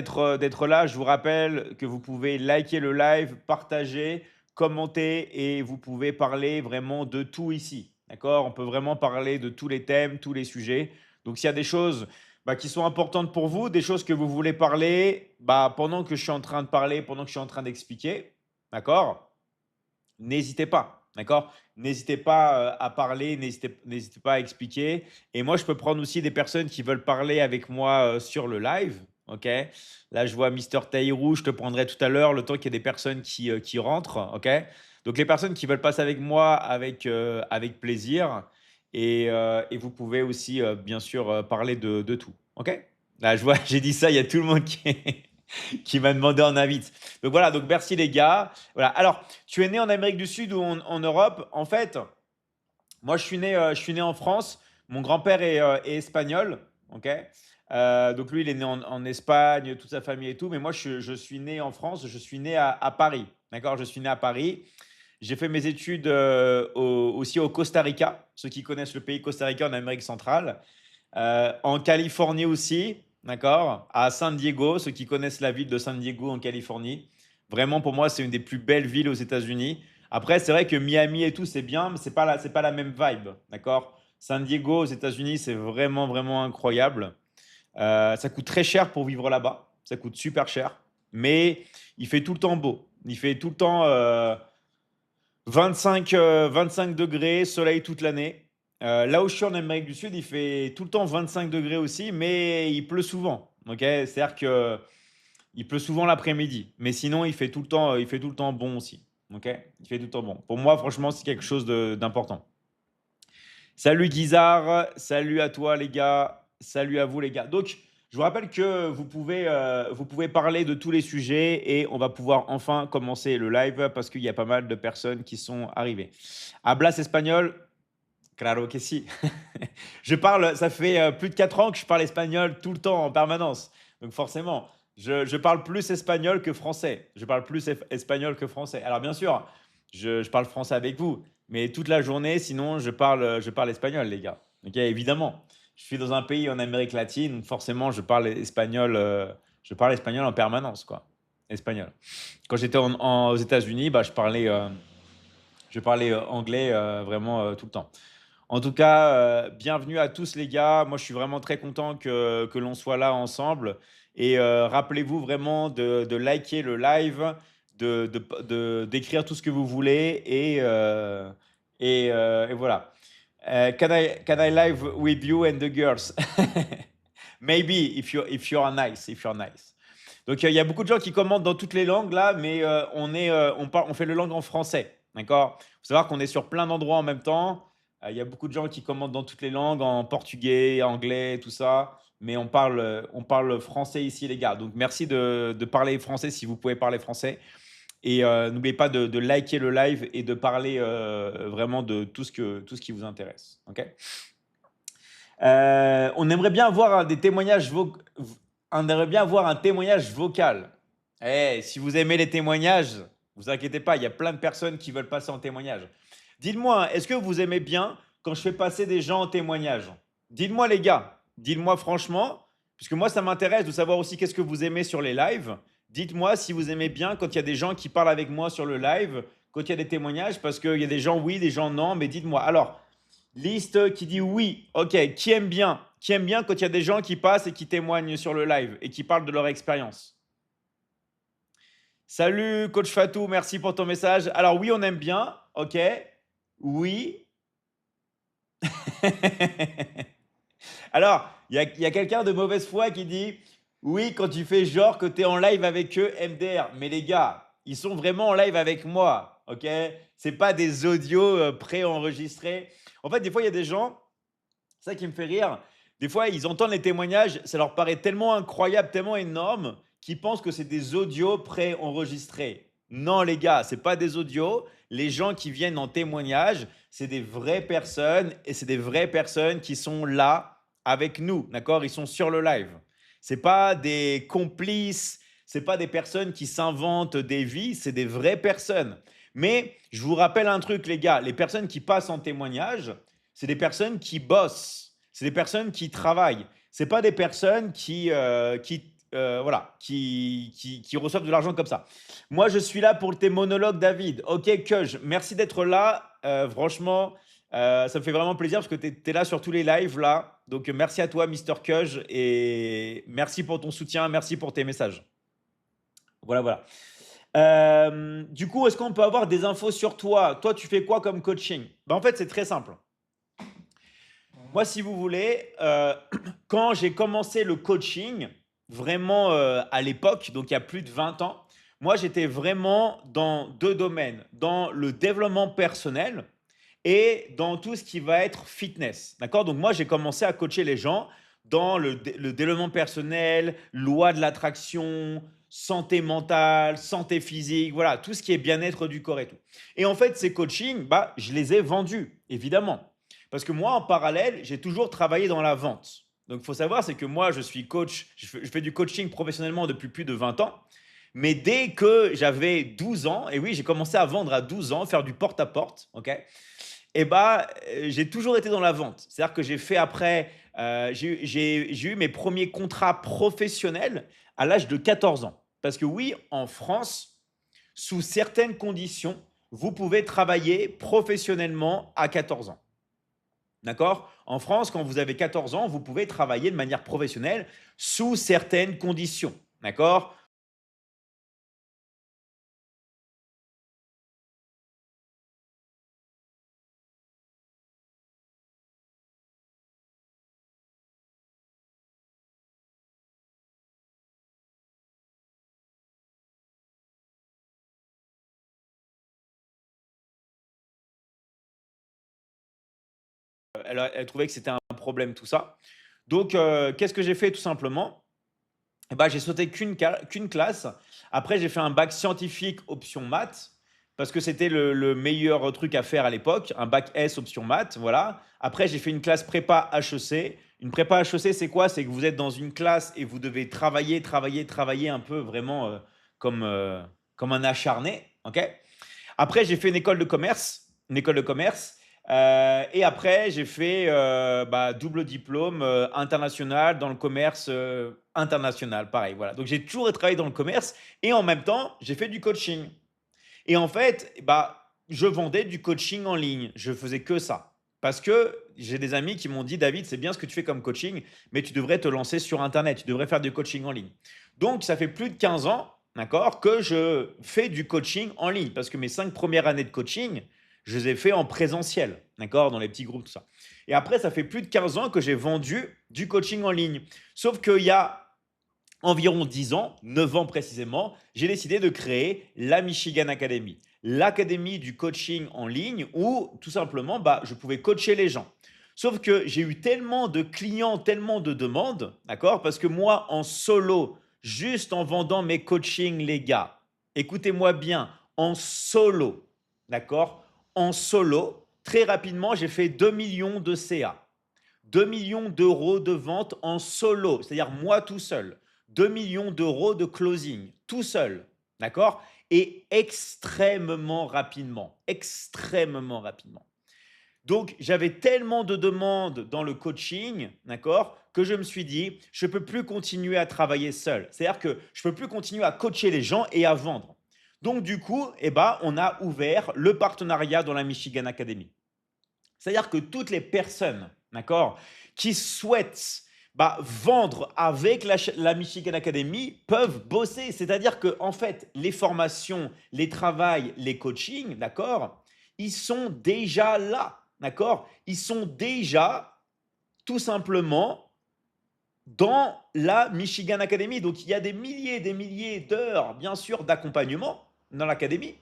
d'être là. Je vous rappelle que vous pouvez liker le live, partager, commenter et vous pouvez parler vraiment de tout ici. D'accord? On peut vraiment parler de tous les thèmes, tous les sujets. Donc, s'il y a des choses qui sont importantes pour vous, des choses que vous voulez parler pendant que je suis en train de parler, pendant que je suis en train d'expliquer, d'accord? N'hésitez pas, d'accord? N'hésitez pas à parler, n'hésitez pas à expliquer. Et moi, je peux prendre aussi des personnes qui veulent parler avec moi sur le live, ok? Là, je vois Mister Taïrou, je te prendrai tout à l'heure, le temps qu'il y ait des personnes qui rentrent, ok? Donc, les personnes qui veulent passer avec moi avec plaisir. Et vous pouvez aussi, bien sûr, parler de tout, ok? Là, je vois, j'ai dit ça, il y a tout le monde qui m'a demandé en invite. Donc voilà, donc merci les gars. Voilà. Alors, tu es né en Amérique du Sud ou en Europe? En fait, moi, je suis né en France. Mon grand-père est espagnol. Ok. Donc lui, il est né en Espagne, toute sa famille et tout. Mais moi, je suis né en France. Je suis né à Paris. D'accord. Je suis né à Paris. J'ai fait mes études aussi au Costa Rica. Ceux qui connaissent le pays Costa Rica en Amérique centrale. En Californie aussi, d'accord? À San Diego, ceux qui connaissent la ville de San Diego en Californie. Vraiment, pour moi, c'est une des plus belles villes aux États-Unis. Après, c'est vrai que Miami et tout, c'est bien, mais c'est pas la même vibe, d'accord? San Diego aux États-Unis, c'est vraiment, vraiment incroyable. Ça coûte très cher pour vivre là-bas. Ça coûte super cher. Mais il fait tout le temps beau. Il fait tout le temps 25 degrés, soleil toute l'année. Là où je suis en Amérique du Sud, il fait tout le temps 25 degrés aussi, mais il pleut souvent. Ok, c'est-à-dire que il pleut souvent l'après-midi, mais sinon il fait tout le temps bon aussi. Ok, il fait tout le temps bon. Pour moi, franchement, c'est quelque chose d'important. Salut Guizard, salut à toi les gars, salut à vous les gars. Donc, je vous rappelle que vous pouvez parler de tous les sujets et on va pouvoir enfin commencer le live parce qu'il y a pas mal de personnes qui sont arrivées. Hablas espagnol? Claro que si. Je parle, ça fait plus de 4 ans que je parle espagnol tout le temps en permanence. Donc forcément, je parle plus espagnol que français. Je parle plus espagnol que français. Alors bien sûr, je parle français avec vous, mais toute la journée, sinon, je parle espagnol, les gars. Ok, évidemment. Je suis dans un pays en Amérique latine, donc forcément, je parle espagnol en permanence, quoi. Espagnol. Quand j'étais aux États-Unis, je parlais anglais vraiment tout le temps. En tout cas, bienvenue à tous les gars. Moi, je suis vraiment très content que l'on soit là ensemble. Et rappelez-vous vraiment de liker le live, d'écrire tout ce que vous voulez. Et voilà. Can I live with you and the girls? Maybe, if you are nice, if you're nice. Donc, il y a beaucoup de gens qui commentent dans toutes les langues là, mais on fait le langue en français. D'accord? Il faut savoir qu'on est sur plein d'endroits en même temps. Il y a beaucoup de gens qui commentent dans toutes les langues, en portugais, anglais, tout ça. Mais on parle français ici, les gars. Donc, merci de parler français si vous pouvez parler français. Et n'oubliez pas de liker le live et de parler vraiment de tout ce qui vous intéresse. Ok? On aimerait bien avoir des témoignages on aimerait bien avoir un témoignage vocal. Si vous aimez les témoignages, vous inquiétez pas, il y a plein de personnes qui veulent passer en témoignage. Dites-moi, est-ce que vous aimez bien quand je fais passer des gens en témoignage? Dites-moi les gars, dites-moi franchement, puisque moi ça m'intéresse de savoir aussi qu'est-ce que vous aimez sur les lives. Dites-moi si vous aimez bien quand il y a des gens qui parlent avec moi sur le live, quand il y a des témoignages, parce qu'il y a des gens oui, des gens non, mais dites-moi. Alors, liste qui dit oui. Ok, qui aime bien? Qui aime bien quand il y a des gens qui passent et qui témoignent sur le live et qui parlent de leur expérience? Salut, coach Fatou, merci pour ton message. Alors oui, on aime bien. Ok. Oui. Alors, il y a quelqu'un de mauvaise foi qui dit oui, quand tu fais genre que tu es en live avec eux, MDR. Mais les gars, ils sont vraiment en live avec moi. Ok. C'est pas des audios préenregistrés. En fait, des fois, il y a des gens, c'est ça qui me fait rire. Des fois, ils entendent les témoignages, ça leur paraît tellement incroyable, tellement énorme, qu'ils pensent que c'est des audios préenregistrés. Non, les gars, c'est pas des audios. Les gens qui viennent en témoignage, c'est des vraies personnes et c'est des vraies personnes qui sont là avec nous, d'accord? Ils sont sur le live. C'est pas des complices, c'est pas des personnes qui s'inventent des vies, c'est des vraies personnes. Mais je vous rappelle un truc, les gars, les personnes qui passent en témoignage, c'est des personnes qui bossent, c'est des personnes qui travaillent. C'est pas des personnes voilà, qui reçoivent de l'argent comme ça. Moi, je suis là pour tes monologues, David. Ok, Kuj, merci d'être là. Franchement, ça me fait vraiment plaisir parce que tu es là sur tous les lives là. Donc, merci à toi, Mister Kuj, et merci pour ton soutien, merci pour tes messages. Voilà, voilà. Du coup, est-ce qu'on peut avoir des infos sur toi? Toi, tu fais quoi comme coaching? Ben, en fait, c'est très simple. Moi, si vous voulez, quand j'ai commencé le coaching, vraiment à l'époque, donc il y a plus de 20 ans, moi, j'étais vraiment dans deux domaines, dans le développement personnel et dans tout ce qui va être fitness. D'accord? Donc moi, j'ai commencé à coacher les gens dans le développement personnel, loi de l'attraction, santé mentale, santé physique, voilà, tout ce qui est bien-être du corps et tout. Et en fait, ces coachings, bah, je les ai vendus, évidemment. Parce que moi, en parallèle, j'ai toujours travaillé dans la vente. Donc, il faut savoir, c'est que moi, je suis coach, je fais du coaching professionnellement depuis plus de 20 ans. Mais dès que j'avais 12 ans, et oui, j'ai commencé à vendre à 12 ans, faire du porte-à-porte, ok? Et bah, j'ai toujours été dans la vente. C'est-à-dire que j'ai fait après, j'ai eu mes premiers contrats professionnels à l'âge de 14 ans. Parce que oui, en France, sous certaines conditions, vous pouvez travailler professionnellement à 14 ans. D'accord? En France, quand vous avez 14 ans, vous pouvez travailler de manière professionnelle sous certaines conditions. D'accord? Elle trouvait que c'était un problème, tout ça. Donc, qu'est-ce que j'ai fait tout simplement? Eh ben, j'ai sauté qu'une classe. Après, j'ai fait un bac scientifique option maths parce que c'était le meilleur truc à faire à l'époque. Un bac S option maths, voilà. Après, j'ai fait une classe prépa HEC. Une prépa HEC, c'est quoi? C'est que vous êtes dans une classe et vous devez travailler, travailler, travailler un peu vraiment comme, euh, comme un acharné. Ok. Après, j'ai fait une école de commerce. Une école de commerce. Et après, j'ai fait bah, double diplôme international dans le commerce international. Pareil, voilà. Donc, j'ai toujours travaillé dans le commerce et en même temps, j'ai fait du coaching. Et en fait, bah, je vendais du coaching en ligne. Je faisais que ça. Parce que j'ai des amis qui m'ont dit, David, c'est bien ce que tu fais comme coaching, mais tu devrais te lancer sur Internet. Tu devrais faire du coaching en ligne. Donc, ça fait plus de 15 ans, d'accord, que je fais du coaching en ligne. Parce que mes 5 premières années de coaching, je les ai fait en présentiel, d'accord, dans les petits groupes, tout ça. Et après, ça fait plus de 15 ans que j'ai vendu du coaching en ligne. Sauf qu'il y a environ 10 ans, 9 ans précisément, j'ai décidé de créer la Michigan Academy, l'académie du coaching en ligne où tout simplement bah, je pouvais coacher les gens. Sauf que j'ai eu tellement de clients, tellement de demandes, d'accord? Parce que moi, en solo, juste en vendant mes coachings, les gars, écoutez-moi bien, en solo, d'accord? En solo, très rapidement, j'ai fait 2 millions de CA. 2 millions d'euros de vente en solo, c'est-à-dire moi tout seul. 2 millions d'euros de closing, tout seul. D'accord? Et extrêmement rapidement. Extrêmement rapidement. Donc, j'avais tellement de demandes dans le coaching, d'accord, que je me suis dit, je ne peux plus continuer à travailler seul. C'est-à-dire que je ne peux plus continuer à coacher les gens et à vendre. Donc, du coup, eh ben, on a ouvert le partenariat dans la Michigan Academy. C'est-à-dire que toutes les personnes, d'accord, qui souhaitent bah, vendre avec la Michigan Academy peuvent bosser. C'est-à-dire que en fait, les formations, les travails, les coachings, d'accord, ils sont déjà là, d'accord. Ils sont déjà tout simplement dans la Michigan Academy. Donc, il y a des milliers d'heures, bien sûr, d'accompagnement dans l'académie.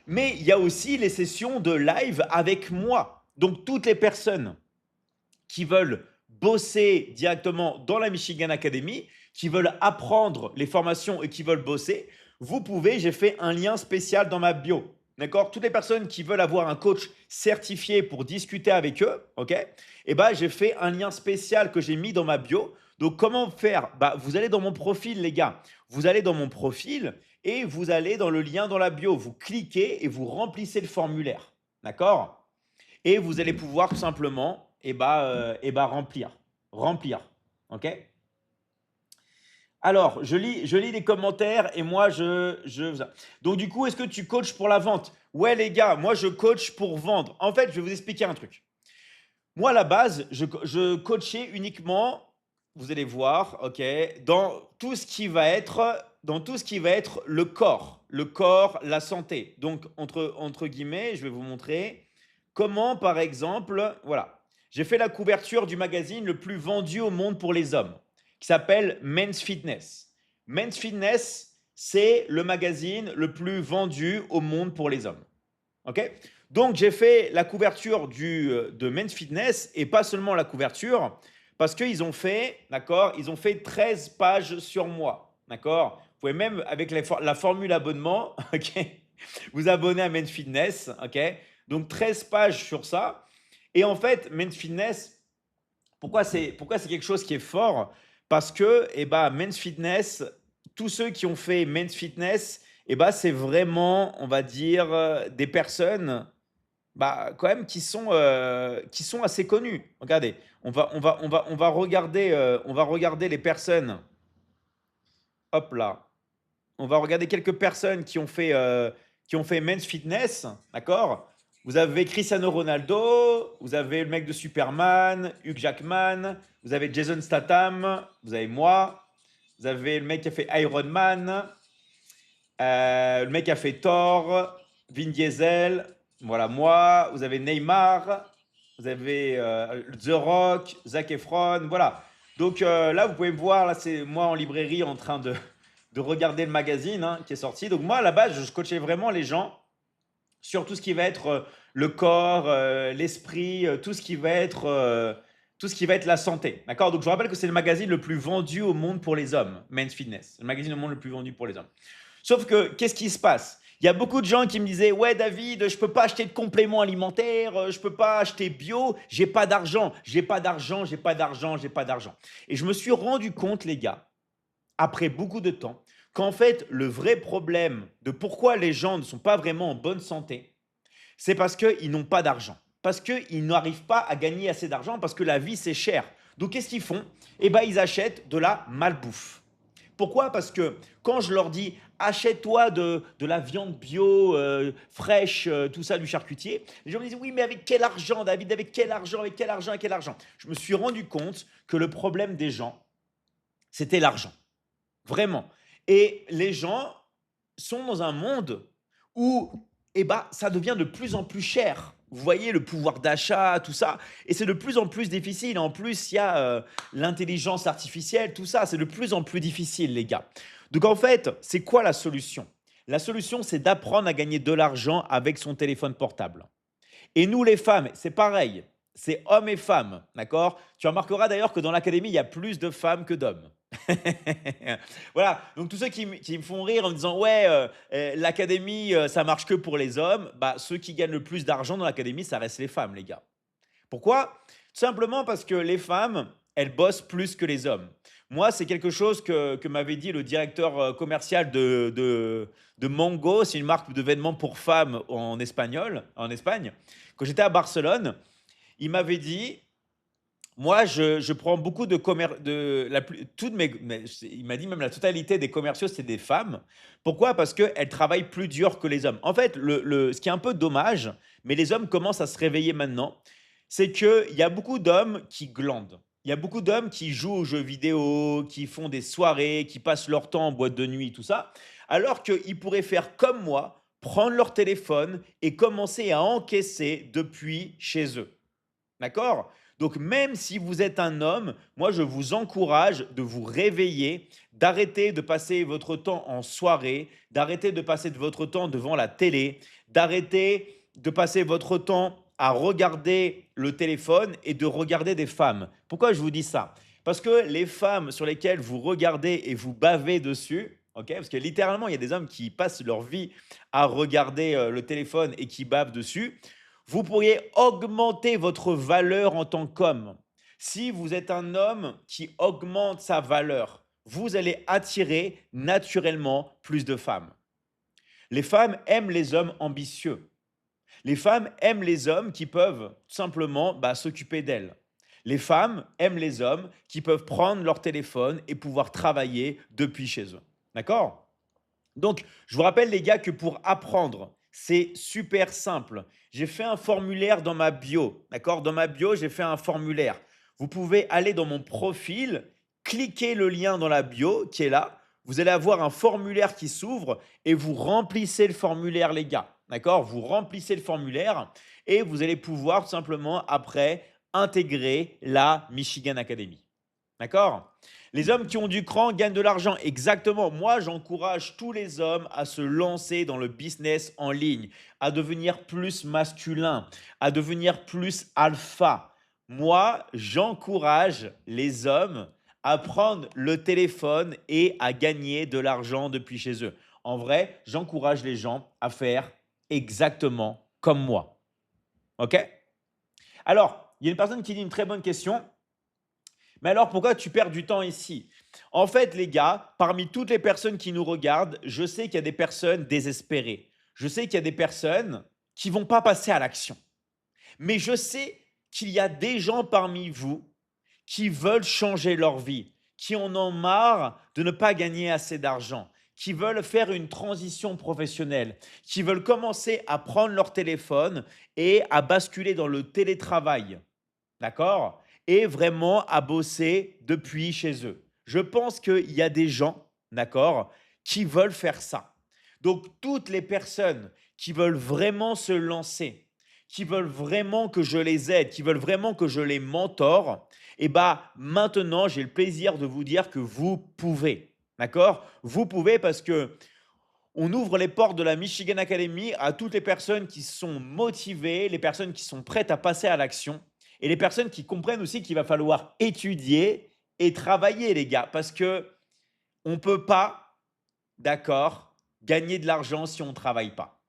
Mais il y a aussi les sessions de live avec moi. Donc, toutes les personnes qui veulent bosser directement dans la Michigan Academy, qui veulent apprendre les formations et qui veulent bosser, vous pouvez, j'ai fait un lien spécial dans ma bio. D'accord? Toutes les personnes qui veulent avoir un coach certifié pour discuter avec eux, ok? Eh ben, j'ai fait un lien spécial que j'ai mis dans ma bio. Donc, comment faire? Bah, vous allez dans mon profil, les gars. Vous allez dans mon profil et vous allez dans le lien dans la bio. Vous cliquez et vous remplissez le formulaire. D'accord? Et vous allez pouvoir tout simplement remplir. Remplir. OK? Alors, je lis les commentaires et moi, donc, du coup, est-ce que tu coaches pour la vente? Ouais, les gars, moi, je coach pour vendre. En fait, je vais vous expliquer un truc. Moi, à la base, je coachais uniquement, vous allez voir, ok, dans tout ce qui va être le corps, la santé. Donc, entre guillemets, je vais vous montrer comment, par exemple, voilà, j'ai fait la couverture du magazine le plus vendu au monde pour les hommes, qui s'appelle Men's Fitness. Men's Fitness, c'est le magazine le plus vendu au monde pour les hommes. Ok. Donc, j'ai fait la couverture de Men's Fitness et pas seulement la couverture, parce qu'ils ont fait, d'accord, ils ont fait 13 pages sur moi, d'accord. Vous pouvez même, avec la formule abonnement, ok, vous abonner à Men's Fitness, ok. Donc, 13 pages sur ça. Et en fait, Men's Fitness, pourquoi c'est quelque chose qui est fort? Parce que, eh ben, Men's Fitness, tous ceux qui ont fait Men's Fitness, eh ben, c'est vraiment, on va dire, des personnes bah, quand même qui sont assez connus. Regardez, on va regarder les personnes. Hop là. On va regarder quelques personnes qui ont fait Men's Fitness, d'accord? Vous avez Cristiano Ronaldo, vous avez le mec de Superman, Hugh Jackman, vous avez Jason Statham, vous avez moi, vous avez le mec qui a fait Iron Man, le mec qui a fait Thor, Vin Diesel, voilà moi. Vous avez Neymar, vous avez The Rock, Zac Efron, voilà. Donc là, vous pouvez me voir, là, c'est moi en librairie en train de regarder le magazine hein, qui est sorti. Donc moi, à la base, je coachais vraiment les gens sur tout ce qui va être le corps, l'esprit, tout ce qui va être la santé. D'accord. Donc je vous rappelle que c'est le magazine le plus vendu au monde pour les hommes, Men's Fitness. Le magazine au monde le plus vendu pour les hommes. Sauf que, qu'est-ce qui se passe? Il y a beaucoup de gens qui me disaient, ouais David, je peux pas acheter de compléments alimentaires, je peux pas acheter bio, j'ai pas d'argent, j'ai pas d'argent, j'ai pas d'argent, j'ai pas d'argent. Et je me suis rendu compte, les gars, après beaucoup de temps, qu'en fait, le vrai problème de pourquoi les gens ne sont pas vraiment en bonne santé, c'est parce qu'ils n'ont pas d'argent. Parce qu'ils n'arrivent pas à gagner assez d'argent, parce que la vie, c'est cher. Donc, qu'est-ce qu'ils font? Eh bien, ils achètent de la malbouffe. Pourquoi? Parce que quand je leur dis achète-toi de la viande bio, fraîche, tout ça du charcutier, les gens me disent oui, mais avec quel argent, David? Avec quel argent? Avec quel argent? Avec quel argent? Je me suis rendu compte que le problème des gens, c'était l'argent. Vraiment. Et les gens sont dans un monde où eh ben, ça devient de plus en plus cher. Vous voyez le pouvoir d'achat, tout ça, et c'est de plus en plus difficile. En plus, il y a l'intelligence artificielle, tout ça, c'est de plus en plus difficile, les gars. Donc en fait, c'est quoi la solution? La solution, c'est d'apprendre à gagner de l'argent avec son téléphone portable. Et nous, les femmes, c'est pareil. C'est hommes et femmes, d'accord? Tu remarqueras d'ailleurs que dans l'académie, il y a plus de femmes que d'hommes. Voilà, donc tous ceux qui me font rire en me disant ouais, l'académie, ça marche que pour les hommes, bah, ceux qui gagnent le plus d'argent dans l'académie, ça reste les femmes, les gars. Pourquoi? Tout simplement parce que les femmes, elles bossent plus que les hommes. Moi, c'est quelque chose que m'avait dit le directeur commercial de Mango, c'est une marque de vêtements pour femmes en Espagne. Quand j'étais à Barcelone, il m'avait dit, moi, je prends beaucoup de commerce, toutes il m'a dit même la totalité des commerciaux, c'est des femmes. Pourquoi? Parce qu'elles travaillent plus dur que les hommes. En fait, ce qui est un peu dommage, mais les hommes commencent à se réveiller maintenant, c'est qu'il y a beaucoup d'hommes qui glandent. Il y a beaucoup d'hommes qui jouent aux jeux vidéo, qui font des soirées, qui passent leur temps en boîte de nuit, tout ça, alors qu'ils pourraient faire comme moi, prendre leur téléphone et commencer à encaisser depuis chez eux. D'accord? Donc même si vous êtes un homme, moi je vous encourage de vous réveiller, d'arrêter de passer votre temps en soirée, d'arrêter de passer de votre temps devant la télé, d'arrêter de passer votre temps à regarder le téléphone et de regarder des femmes. Pourquoi je vous dis ça? Parce que les femmes sur lesquelles vous regardez et vous bavez dessus, ok, parce que littéralement il y a des hommes qui passent leur vie à regarder le téléphone et qui bavent dessus, vous pourriez augmenter votre valeur en tant qu'homme. Si vous êtes un homme qui augmente sa valeur, vous allez attirer naturellement plus de femmes. Les femmes aiment les hommes ambitieux. Les femmes aiment les hommes qui peuvent tout simplement s'occuper d'elles. Les femmes aiment les hommes qui peuvent prendre leur téléphone et pouvoir travailler depuis chez eux. D'accord? Donc, je vous rappelle les gars que pour apprendre, c'est super simple. J'ai fait un formulaire dans ma bio, d'accord? Dans ma bio, j'ai fait un formulaire. Vous pouvez aller dans mon profil, cliquer le lien dans la bio qui est là. Vous allez avoir un formulaire qui s'ouvre et vous remplissez le formulaire, les gars. D'accord? Vous remplissez le formulaire et vous allez pouvoir tout simplement après intégrer la Michigan Academy. D'accord? Les hommes qui ont du cran gagnent de l'argent. Exactement. Moi, j'encourage tous les hommes à se lancer dans le business en ligne, à devenir plus masculin, à devenir plus alpha. Moi, j'encourage les hommes à prendre le téléphone et à gagner de l'argent depuis chez eux. En vrai, j'encourage les gens à faire exactement comme moi. OK? Alors, il y a une personne qui dit une très bonne question. Mais alors, pourquoi tu perds du temps ici? En fait, les gars, parmi toutes les personnes qui nous regardent, je sais qu'il y a des personnes désespérées. Je sais qu'il y a des personnes qui vont pas passer à l'action. Mais je sais qu'il y a des gens parmi vous qui veulent changer leur vie, qui en ont marre de ne pas gagner assez d'argent, qui veulent faire une transition professionnelle, qui veulent commencer à prendre leur téléphone et à basculer dans le télétravail. D'accord? Et vraiment à bosser depuis chez eux. Je pense qu'il y a des gens, d'accord, qui veulent faire ça. Donc, toutes les personnes qui veulent vraiment se lancer, qui veulent vraiment que je les aide, qui veulent vraiment que je les mentore, et bah maintenant, j'ai le plaisir de vous dire que vous pouvez. D'accord? Vous pouvez parce que on ouvre les portes de la Michigan Academy à toutes les personnes qui sont motivées, les personnes qui sont prêtes à passer à l'action et les personnes qui comprennent aussi qu'il va falloir étudier et travailler, les gars, parce que on ne peut pas, d'accord, gagner de l'argent si on ne travaille pas.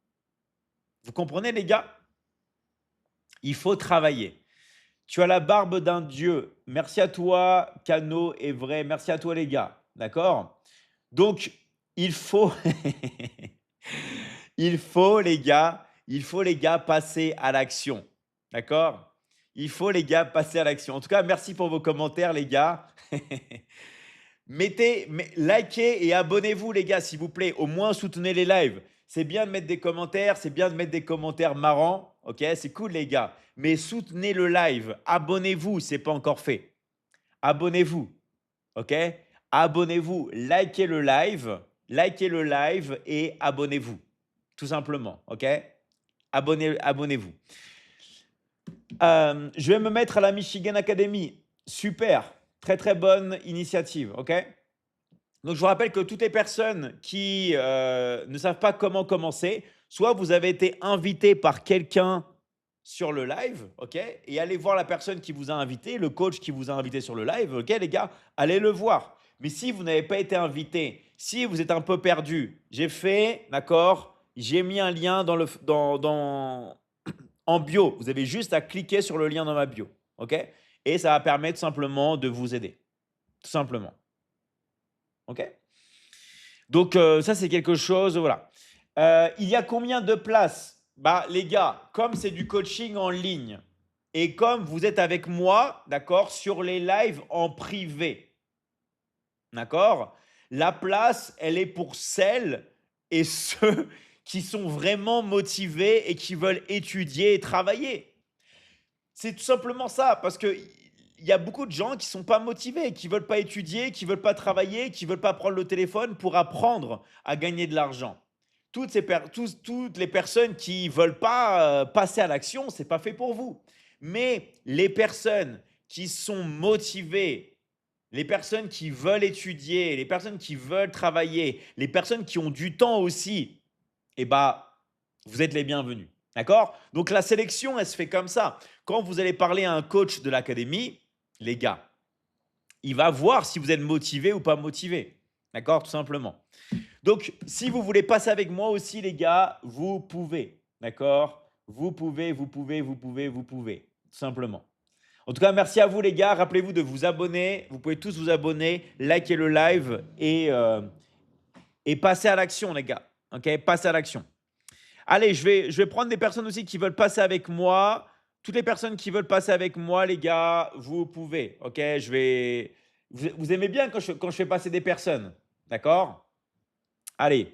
Vous comprenez, les gars? Il faut travailler. Tu as la barbe d'un dieu. Merci à toi, Cano est vrai. Merci à toi, les gars. D'accord? Donc, il faut, il faut, les gars, passer à l'action. D'accord? Il faut, les gars, passer à l'action. En tout cas, merci pour vos commentaires, les gars. Likez et abonnez-vous, les gars, s'il vous plaît. Au moins, soutenez les lives. C'est bien de mettre des commentaires, c'est bien de mettre des commentaires marrants. Ok, c'est cool, les gars. Mais soutenez le live. Abonnez-vous, si ce n'est pas encore fait. Abonnez-vous. Ok? Abonnez-vous, likez le live et abonnez-vous. Tout simplement. Ok? Abonnez-vous. Je vais me mettre à la Michigan Academy. Super. Très, très bonne initiative. OK? Donc, je vous rappelle que toutes les personnes qui ne savent pas comment commencer, soit vous avez été invité par quelqu'un sur le live, OK? Et allez voir la personne qui vous a invité, le coach qui vous a invité sur le live, OK, les gars? Allez le voir. Mais si vous n'avez pas été invité, si vous êtes un peu perdu, j'ai fait, d'accord? J'ai mis un lien en bio. Vous avez juste à cliquer sur le lien dans ma bio, OK? Et ça va permettre simplement de vous aider, tout simplement. OK? Donc, ça, c'est quelque chose, voilà. Il y a combien de places? Bah, les gars, comme c'est du coaching en ligne et comme vous êtes avec moi, d'accord, sur les lives en privé, d'accord, la place, elle est pour celles et ceux qui sont vraiment motivés et qui veulent étudier et travailler. C'est tout simplement ça, parce que il y a beaucoup de gens qui sont pas motivés, qui veulent pas étudier, qui veulent pas travailler, qui veulent pas prendre le téléphone pour apprendre à gagner de l'argent. Toutes les personnes qui veulent pas passer à l'action, c'est pas fait pour vous. Mais les personnes qui sont motivées, les personnes qui veulent étudier, les personnes qui veulent travailler, les personnes qui ont du temps aussi, eh bah, vous êtes les bienvenus. D'accord? Donc la sélection, elle se fait comme ça. Quand vous allez parler à un coach de l'académie, les gars, il va voir si vous êtes motivé ou pas motivé. D'accord? Tout simplement. Donc, si vous voulez passer avec moi aussi, les gars, vous pouvez. D'accord? Vous pouvez. Tout simplement. En tout cas, merci à vous, les gars. Rappelez-vous de vous abonner. Vous pouvez tous vous abonner, liker le live et passer à l'action, les gars. OK? Passer à l'action. Allez, je vais prendre des personnes aussi qui veulent passer avec moi, toutes les personnes qui veulent passer avec moi, les gars, vous pouvez. OK, vous aimez bien quand je fais passer des personnes. D'accord? Allez,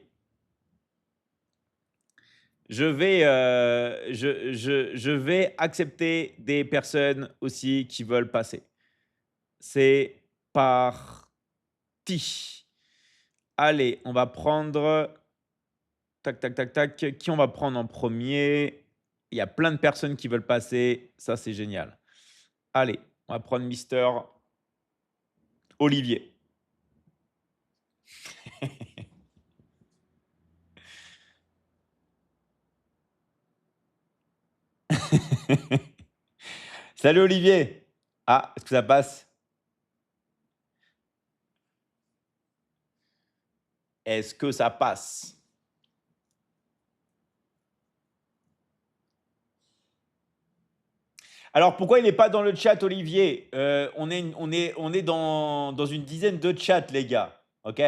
je vais accepter des personnes aussi qui veulent passer. C'est parti. Allez, on va prendre tac, tac, tac, tac. Qui on va prendre en premier? Il y a plein de personnes qui veulent passer. Ça, c'est génial. Allez, on va prendre Mister Olivier. Salut Olivier. Ah, est-ce que ça passe? Est-ce que ça passe? Alors, pourquoi il n'est pas dans le chat, Olivier? On est dans une dizaine de chats, les gars. OK?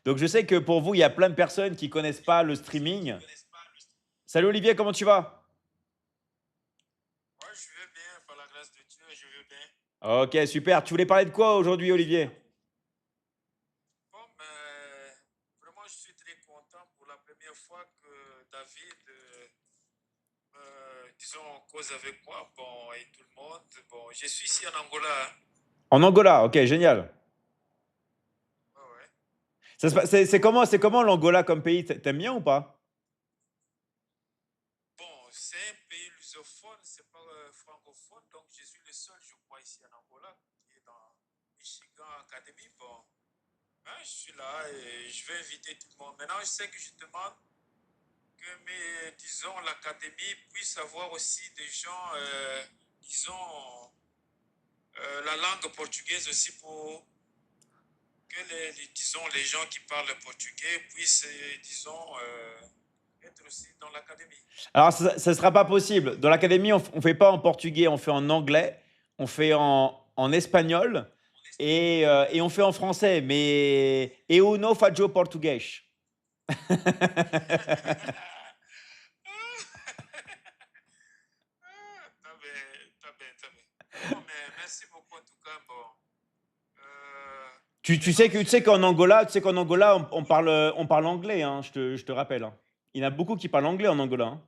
Donc, je sais que pour vous, il y a plein de personnes qui ne connaissent pas le streaming. Salut Olivier, comment tu vas? Ouais, je vais bien, par la grâce de Dieu, je vais bien. OK, super. Tu voulais parler de quoi aujourd'hui, Olivier? Bon, mais vraiment, je suis très content pour la première fois que David, disons, cause avec moi, bon, et tout le monde. Bon, je suis ici en Angola, hein. En Angola, OK, génial. Ouais, ouais. C'est comment l'Angola comme pays? T'aimes bien ou pas? Bon, c'est un pays lusophone, c'est pas francophone, donc je suis le seul, je crois, ici en Angola, qui est dans Michigan Academy. Bon, hein, je suis là et je vais inviter tout le monde. Maintenant, je sais que je demande que, disons, l'académie puisse avoir aussi des gens, disons, la langue portugaise aussi pour que disons, les gens qui parlent portugais puissent, disons, être aussi dans l'académie. Alors, ça ne sera pas possible. Dans l'académie, on ne fait pas en portugais, on fait en anglais, on fait en espagnol et on fait en français. Mais eu não faço português. Tá bem, tá bem, tá bem. Bon, mais merci beaucoup en tout cas. Bon, Tu sais qu'en Angola, on parle anglais, hein, je te rappelle, hein. Il y en a beaucoup qui parlent anglais en Angola, hein.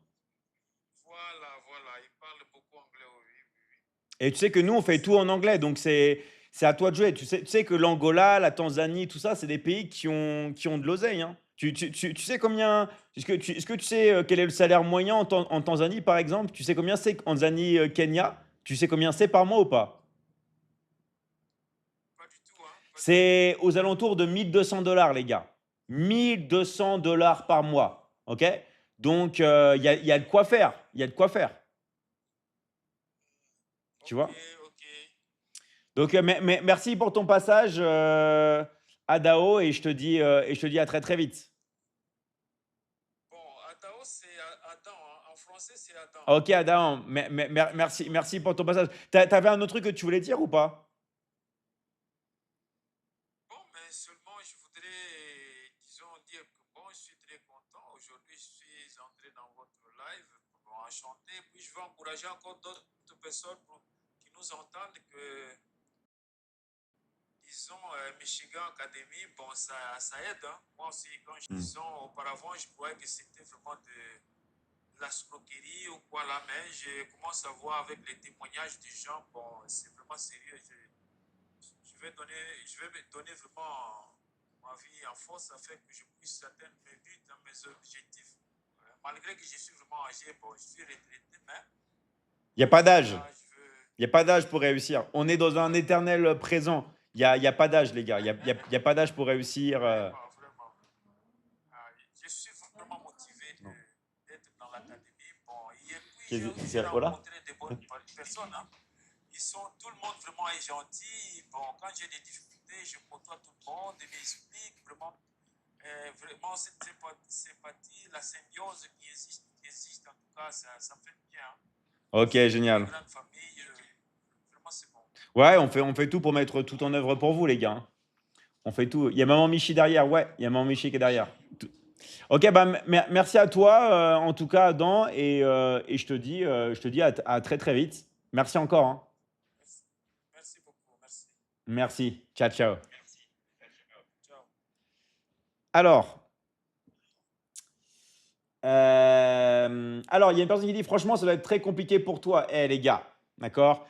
voilà, voilà, il parle beaucoup anglais, oui, oui, oui. Et tu sais que nous, on fait tout en anglais, donc c'est à toi de jouer. Tu sais que l'Angola, la Tanzanie, tout ça, c'est des pays qui ont de l'oseille, hein. Tu sais combien. Est-ce que tu sais quel est le salaire moyen en Tanzanie, par exemple? Tu sais combien c'est en Tanzanie, Kenya? Tu sais combien c'est par mois ou pas? Pas du tout, hein, pas du tout. C'est aux alentours de 1 200 $, les gars. 1 200 $ par mois. OK? Donc, il y a de quoi faire. Il y a de quoi faire. Tu Ok, vois? ok. Donc, merci pour ton passage, Adao, et je te dis à très, très vite. Bon, Adao, c'est Adam, hein. En français, c'est Adam. OK, Adao, merci pour ton passage. T'avais un autre truc que tu voulais dire ou pas? Bon, mais seulement, je voudrais, disons, dire que bon, je suis très content. Aujourd'hui, je suis entré dans votre live pour enchanter. Puis, je veux encourager encore d'autres personnes qui nous entendent que, disons, Michigan Academy, bon, ça aide, hein. Moi aussi, quand je disais auparavant, je croyais que c'était vraiment de la escroquerie ou quoi là, mais je commence à voir avec les témoignages des gens, bon, c'est vraiment sérieux. Je vais me donner vraiment ma vie en force afin que je puisse atteindre mes buts, hein, mes objectifs. Malgré que je suis vraiment âgé, bon, je suis retraité, mais Il n'y a pas d'âge. voilà, je veux. Il n'y a pas d'âge pour réussir. On est dans un éternel présent. Il y a pas d'âge, les gars. Il y a pas d'âge pour réussir. Vraiment, vraiment. Je suis vraiment motivé Non. d'être dans l'académie. Bon, et puis j'ai aussi Voilà. rencontré de bonnes personnes, hein. Tout le monde vraiment est gentil. Bon, quand j'ai des difficultés, je côtoie tout le monde et m'explique vraiment, vraiment cette sympathie, la symbiose qui existe en tout cas, ça me fait du bien, hein. OK, C'est une très génial. grande famille, vraiment c'est bon. Ouais, on fait tout pour mettre tout en œuvre pour vous, les gars, hein. On fait tout. Il y a maman Michi derrière. Ouais, il y a maman Michi qui est derrière. Ok, bah, merci à toi, en tout cas, Adam, et je te dis à très très vite. Merci encore, hein. Merci, merci beaucoup. Merci. Merci. Ciao, ciao. Ciao. Alors, il y a une personne qui dit, franchement, ça doit être très compliqué pour toi. Eh, les gars, d'accord?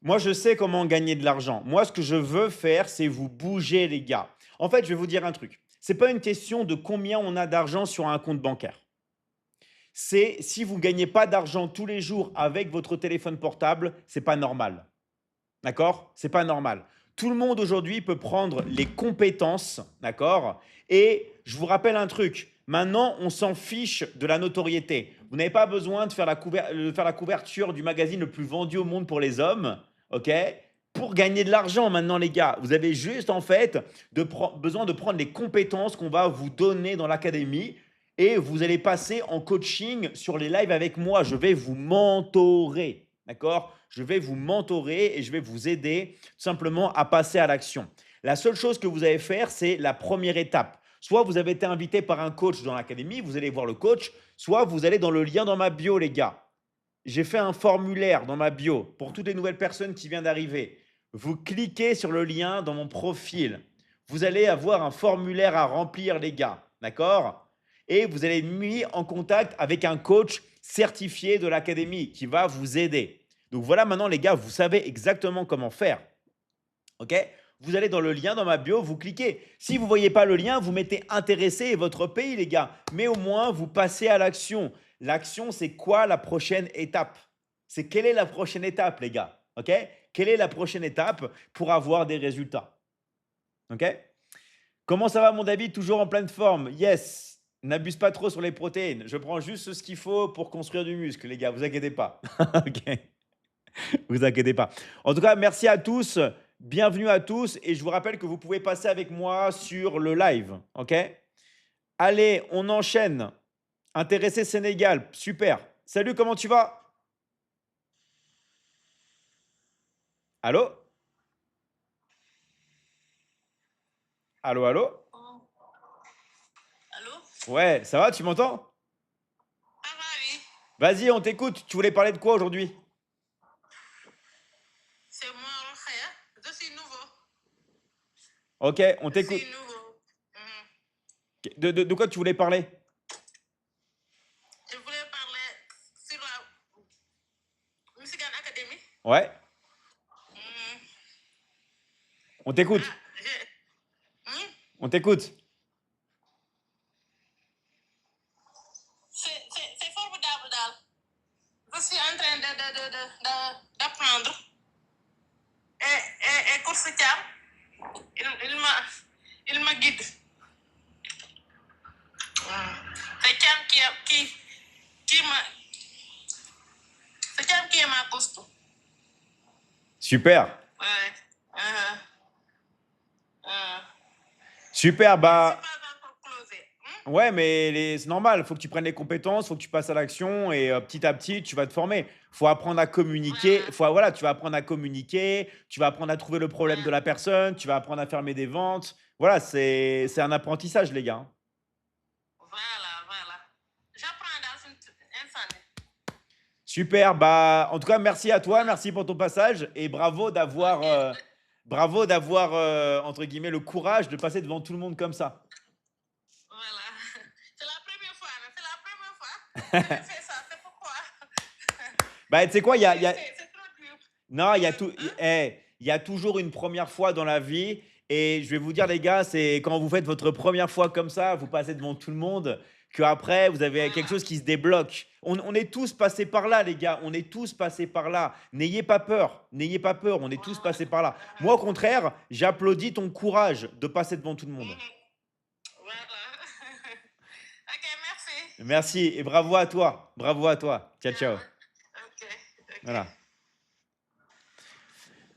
Moi, je sais comment gagner de l'argent. Moi, ce que je veux faire, c'est vous bouger, les gars. En fait, je vais vous dire un truc. C'est pas une question de combien on a d'argent sur un compte bancaire. C'est si vous gagnez pas d'argent tous les jours avec votre téléphone portable, c'est pas normal. D'accord? C'est pas normal. Tout le monde aujourd'hui peut prendre les compétences, d'accord? Et je vous rappelle un truc. Maintenant, on s'en fiche de la notoriété. Vous n'avez pas besoin de faire la couverture du magazine le plus vendu au monde pour les hommes, ok? Pour gagner de l'argent maintenant, les gars. Vous avez juste en fait besoin de prendre les compétences qu'on va vous donner dans l'académie et vous allez passer en coaching sur les lives avec moi. Je vais vous mentorer, d'accord? Je vais vous mentorer et je vais vous aider simplement à passer à l'action. La seule chose que vous allez faire, c'est la première étape. Soit vous avez été invité par un coach dans l'académie, vous allez voir le coach, soit vous allez dans le lien dans ma bio, les gars. J'ai fait un formulaire dans ma bio pour toutes les nouvelles personnes qui viennent d'arriver. Vous cliquez sur le lien dans mon profil. Vous allez avoir un formulaire à remplir, les gars. D'accord? Et vous allez être mis en contact avec un coach certifié de l'académie qui va vous aider. Donc voilà, maintenant, les gars, vous savez exactement comment faire. OK? Vous allez dans le lien dans ma bio, vous cliquez. Si vous ne voyez pas le lien, vous mettez intéressé et votre pays, les gars. Mais au moins, vous passez à l'action. L'action, c'est quoi la prochaine étape? C'est quelle est la prochaine étape, les gars? OK? Quelle est la prochaine étape pour avoir des résultats? OK? Comment ça va, mon David? Toujours en pleine forme? Yes. N'abuse pas trop sur les protéines. Je prends juste ce qu'il faut pour construire du muscle, les gars. Vous inquiétez pas. OK? Vous inquiétez pas. En tout cas, merci à tous. Bienvenue à tous. Et je vous rappelle que vous pouvez passer avec moi sur le live. OK? Allez, on enchaîne. Intéressé Sénégal. Super. Salut, comment tu vas? Allô? Allô, allô? Oh. Allô? Ouais, ça va, tu m'entends? Ça va, oui. Vas-y, on t'écoute. Tu voulais parler de quoi aujourd'hui? C'est moi, Rokhaya. Je suis nouveau. OK, on Je t'écoute. suis nouveau. De quoi tu voulais parler? Je voulais parler sur la Michigan Academy. Ouais, Mhm. on t'écoute. Ah, On t'écoute. c'est formidable, Dal. Je suis en train d'apprendre. Et Course Thiam, il me guide. C'est Thiam qui m'a. C'est Thiam qui est ma coach. Super. Ouais. Super, C'est bah. pas encore closé. Ouais, mais c'est normal. Il faut que tu prennes les compétences, il faut que tu passes à l'action et petit à petit, tu vas te former. Il faut apprendre à communiquer. Voilà. Voilà, tu vas apprendre à communiquer, tu vas apprendre à trouver le problème de la personne, tu vas apprendre à fermer des ventes. Voilà, c'est un apprentissage, les gars. Voilà. J'apprends dans une année. Super. Bah, en tout cas, merci à toi, merci pour ton passage et bravo d'avoir entre guillemets le courage de passer devant tout le monde comme ça. Voilà. C'est la première fois. Que je fais ça. C'est pourquoi. Bah, tu sais quoi, C'est trop dur. non, il y a toujours une première fois dans la vie. Et je vais vous dire, les gars, c'est quand vous faites votre première fois comme ça, vous passez devant tout le monde, qu'après, vous avez quelque chose qui se débloque. On est tous passés par là, les gars. On est tous passés par là. N'ayez pas peur. N'ayez pas peur. On est tous passés par là. Moi, au contraire, j'applaudis ton courage de passer devant tout le monde. Voilà. Ok, merci. Merci et bravo à toi. Bravo à toi. Ciao, ciao. Ok. Voilà.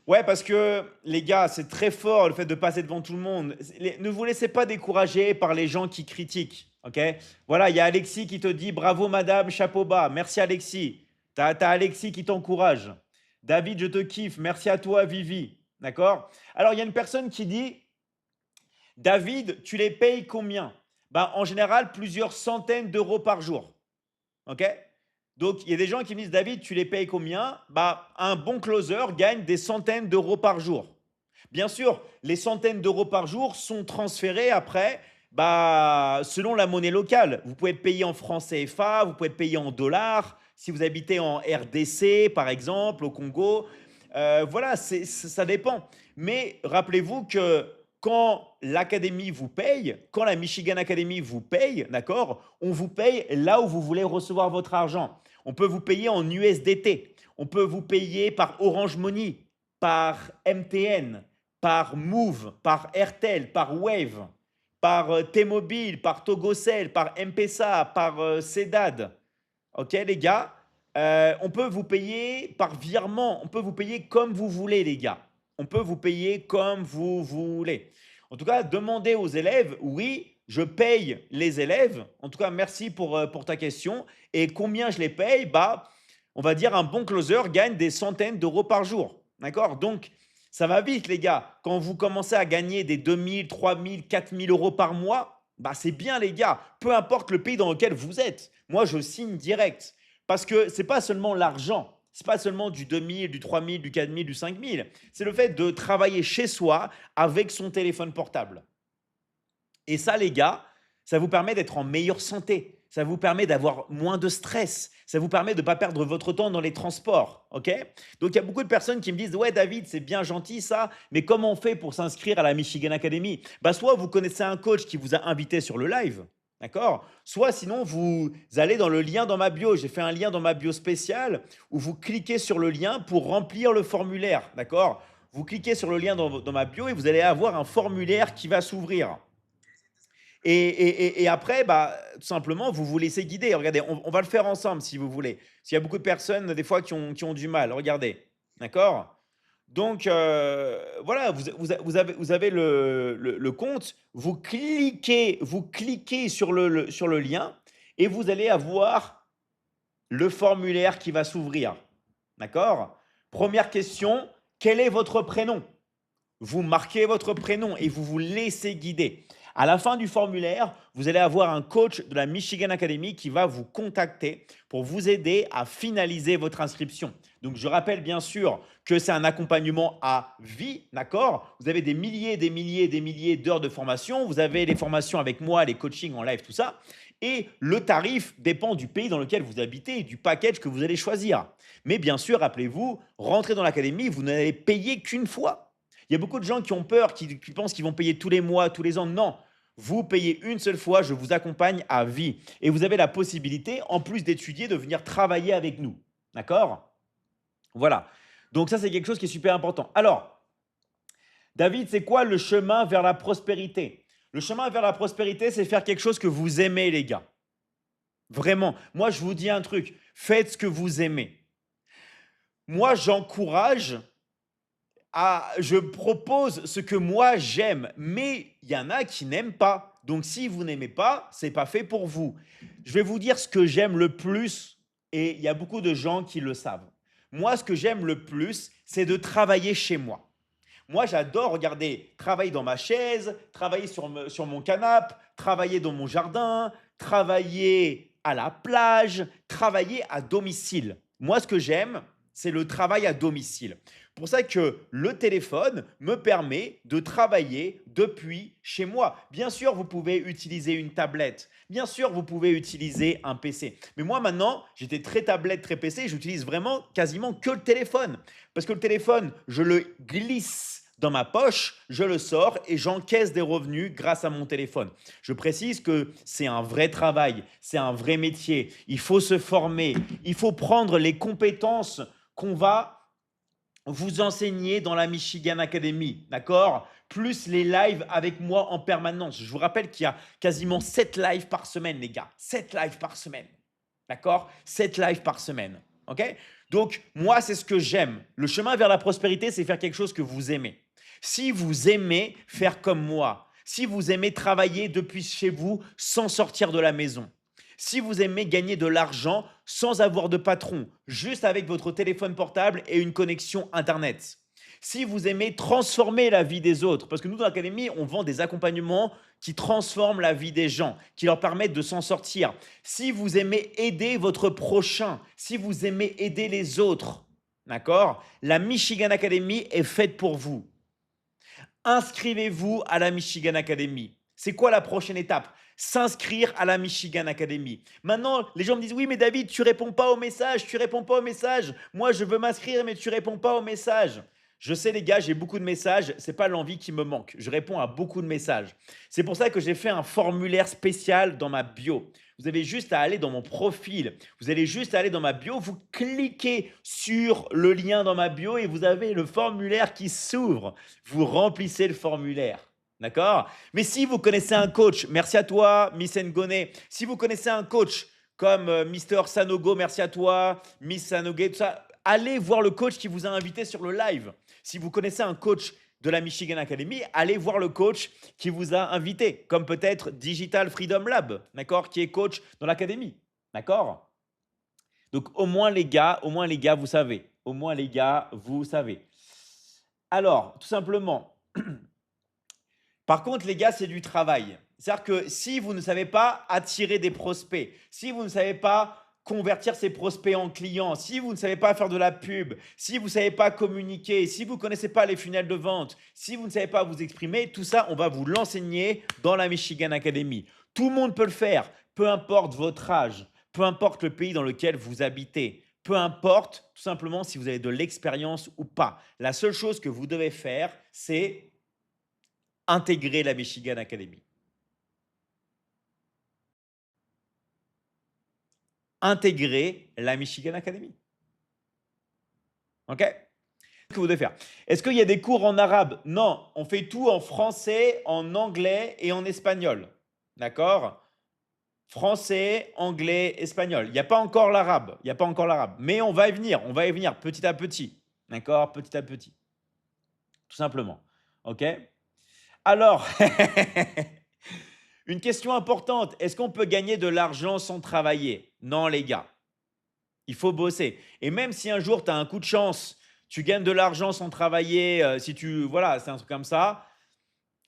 Ouais, parce que les gars, c'est très fort le fait de passer devant tout le monde. Ne vous laissez pas décourager par les gens qui critiquent. Ok? Voilà, il y a Alexis qui te dit bravo madame, chapeau bas. Merci Alexis. T'as Alexis qui t'encourage. David, je te kiffe. Merci à toi, Vivi. D'accord? Alors, il y a une personne qui dit David, tu les payes combien? Bah, en général, plusieurs centaines d'euros par jour. OK? Donc, il y a des gens qui me disent: «David, tu les payes combien?» Bah, un bon closer gagne des centaines d'euros par jour. Bien sûr, les centaines d'euros par jour sont transférés après, bah, selon la monnaie locale. Vous pouvez être payé en francs CFA, vous pouvez être payé en dollars, si vous habitez en RDC, par exemple, au Congo. Voilà, ça dépend. Mais rappelez-vous que quand l'académie vous paye, quand la Michigan Academy vous paye, d'accord, on vous paye là où vous voulez recevoir votre argent. On peut vous payer en USDT, on peut vous payer par Orange Money, par MTN, par Move, par Airtel, par Wave, par T-Mobile, par Togocel, par M-Pesa, par Cedad. Ok, les gars. On peut vous payer par virement. On peut vous payer comme vous voulez, les gars. On peut vous payer comme vous voulez. En tout cas, demandez aux élèves. Oui, je paye les élèves. En tout cas, merci pour ta question. Et combien je les paye? Bah, on va dire un bon closer gagne des centaines d'euros par jour. D'accord? Donc, ça va vite, les gars. Quand vous commencez à gagner des 2000, 3000, 4000 euros par mois, bah, c'est bien, les gars. Peu importe le pays dans lequel vous êtes. Moi, je signe direct. Parce que ce n'est pas seulement l'argent. Ce n'est pas seulement du 2000, du 3000, du 4000, du 5000. C'est le fait de travailler chez soi avec son téléphone portable. Et ça, les gars, ça vous permet d'être en meilleure santé. Ça vous permet d'avoir moins de stress. Ça vous permet de ne pas perdre votre temps dans les transports. Ok? Donc, il y a beaucoup de personnes qui me disent: Ouais, David, c'est bien gentil ça, mais comment on fait pour s'inscrire à la Michigan Academy? Bah, soit vous connaissez un coach qui vous a invité sur le live. D'accord? Soit sinon, vous allez dans le lien dans ma bio. J'ai fait un lien dans ma bio spéciale où vous cliquez sur le lien pour remplir le formulaire. D'accord? Vous cliquez sur le lien dans ma bio et vous allez avoir un formulaire qui va s'ouvrir. Et après, bah, tout simplement, vous vous laissez guider. Regardez, on va le faire ensemble si vous voulez. Parce qu'il y a beaucoup de personnes, des fois, qui ont du mal. Regardez. D'accord? Donc, voilà, vous avez le compte. Vous cliquez sur le lien et vous allez avoir le formulaire qui va s'ouvrir. D'accord? Première question, quel est votre prénom? Vous marquez votre prénom et vous vous laissez guider. À la fin du formulaire, vous allez avoir un coach de la Michigan Academy qui va vous contacter pour vous aider à finaliser votre inscription. Donc, je rappelle bien sûr que c'est un accompagnement à vie, d'accord? Vous avez des milliers, des milliers, des milliers d'heures de formation. Vous avez les formations avec moi, les coachings en live, tout ça. Et le tarif dépend du pays dans lequel vous habitez et du package que vous allez choisir. Mais bien sûr, rappelez-vous, rentrez dans l'académie, vous n'allez payer qu'une fois. Il y a beaucoup de gens qui ont peur, qui pensent qu'ils vont payer tous les mois, tous les ans. Non, vous payez une seule fois, je vous accompagne à vie. Et vous avez la possibilité, en plus d'étudier, de venir travailler avec nous. D'accord? Voilà. Donc ça, c'est quelque chose qui est super important. Alors, David, c'est quoi le chemin vers la prospérité? Le chemin vers la prospérité, c'est faire quelque chose que vous aimez, les gars. Vraiment. Moi, je vous dis un truc. Faites ce que vous aimez. Moi, je propose ce que moi j'aime, mais il y en a qui n'aiment pas. Donc, si vous n'aimez pas, c'est pas fait pour vous. Je vais vous dire ce que j'aime le plus, et il y a beaucoup de gens qui le savent. Moi, ce que j'aime le plus, c'est de travailler chez moi. Moi, j'adore regarder, travailler dans ma chaise, travailler sur mon canapé, travailler dans mon jardin, travailler à la plage, travailler à domicile. Moi, ce que j'aime, c'est le travail à domicile. Pour ça que le téléphone me permet de travailler depuis chez moi. Bien sûr, vous pouvez utiliser une tablette. Bien sûr, vous pouvez utiliser un PC. Mais moi, maintenant, j'étais très tablette, très PC. J'utilise vraiment quasiment que le téléphone. Parce que le téléphone, je le glisse dans ma poche, je le sors et j'encaisse des revenus grâce à mon téléphone. Je précise que c'est un vrai travail, c'est un vrai métier. Il faut se former, il faut prendre les compétences qu'on va vous enseigner dans la Michigan Academy, d'accord? Plus les lives avec moi en permanence. Je vous rappelle qu'il y a quasiment 7 lives par semaine, les gars. 7 lives par semaine, d'accord? 7 lives par semaine, ok? Donc, moi, c'est ce que j'aime. Le chemin vers la prospérité, c'est faire quelque chose que vous aimez. Si vous aimez faire comme moi, si vous aimez travailler depuis chez vous sans sortir de la maison, si vous aimez gagner de l'argent sans avoir de patron, juste avec votre téléphone portable et une connexion Internet, si vous aimez transformer la vie des autres, parce que nous, dans l'académie, on vend des accompagnements qui transforment la vie des gens, qui leur permettent de s'en sortir. Si vous aimez aider votre prochain, si vous aimez aider les autres, d'accord, la Michigan Academy est faite pour vous. Inscrivez-vous à la Michigan Academy. C'est quoi la prochaine étape? S'inscrire à la Michigan Academy. Maintenant, les gens me disent, oui, mais David, tu réponds pas aux messages, tu réponds pas aux messages. Moi, je veux m'inscrire, mais tu réponds pas aux messages. Je sais, les gars, j'ai beaucoup de messages. C'est pas l'envie qui me manque. Je réponds à beaucoup de messages. C'est pour ça que j'ai fait un formulaire spécial dans ma bio. Vous avez juste à aller dans mon profil. Vous allez juste aller dans ma bio. Vous cliquez sur le lien dans ma bio et vous avez le formulaire qui s'ouvre. Vous remplissez le formulaire. D'accord? Mais si vous connaissez un coach, merci à toi, Miss Ngone. Si vous connaissez un coach comme Mister Sanogo, merci à toi, Miss Sanogo, tout ça, allez voir le coach qui vous a invité sur le live. Si vous connaissez un coach de la Michigan Academy, allez voir le coach qui vous a invité, comme peut-être Digital Freedom Lab, d'accord, qui est coach dans l'académie, d'accord? Donc au moins les gars, vous savez. Au moins les gars, vous savez. Alors, tout simplement, par contre, les gars, c'est du travail. C'est-à-dire que si vous ne savez pas attirer des prospects, si vous ne savez pas convertir ces prospects en clients, si vous ne savez pas faire de la pub, si vous ne savez pas communiquer, si vous ne connaissez pas les funnels de vente, si vous ne savez pas vous exprimer, tout ça, on va vous l'enseigner dans la Michigan Academy. Tout le monde peut le faire, peu importe votre âge, peu importe le pays dans lequel vous habitez, peu importe tout simplement si vous avez de l'expérience ou pas. La seule chose que vous devez faire, c'est intégrer la Michigan Academy. Intégrer la Michigan Academy. OK? Qu'est-ce que vous devez faire? Est-ce qu'il y a des cours en arabe? Non, on fait tout en français, en anglais et en espagnol. D'accord? Français, anglais, espagnol. Il n'y a pas encore l'arabe. Il n'y a pas encore l'arabe. Mais on va y venir. On va y venir petit à petit. D'accord? Petit à petit. Tout simplement. OK? Alors, une question importante, est-ce qu'on peut gagner de l'argent sans travailler? Non, les gars. Il faut bosser. Et même si un jour, tu as un coup de chance, tu gagnes de l'argent sans travailler, si tu, voilà, c'est un truc comme ça,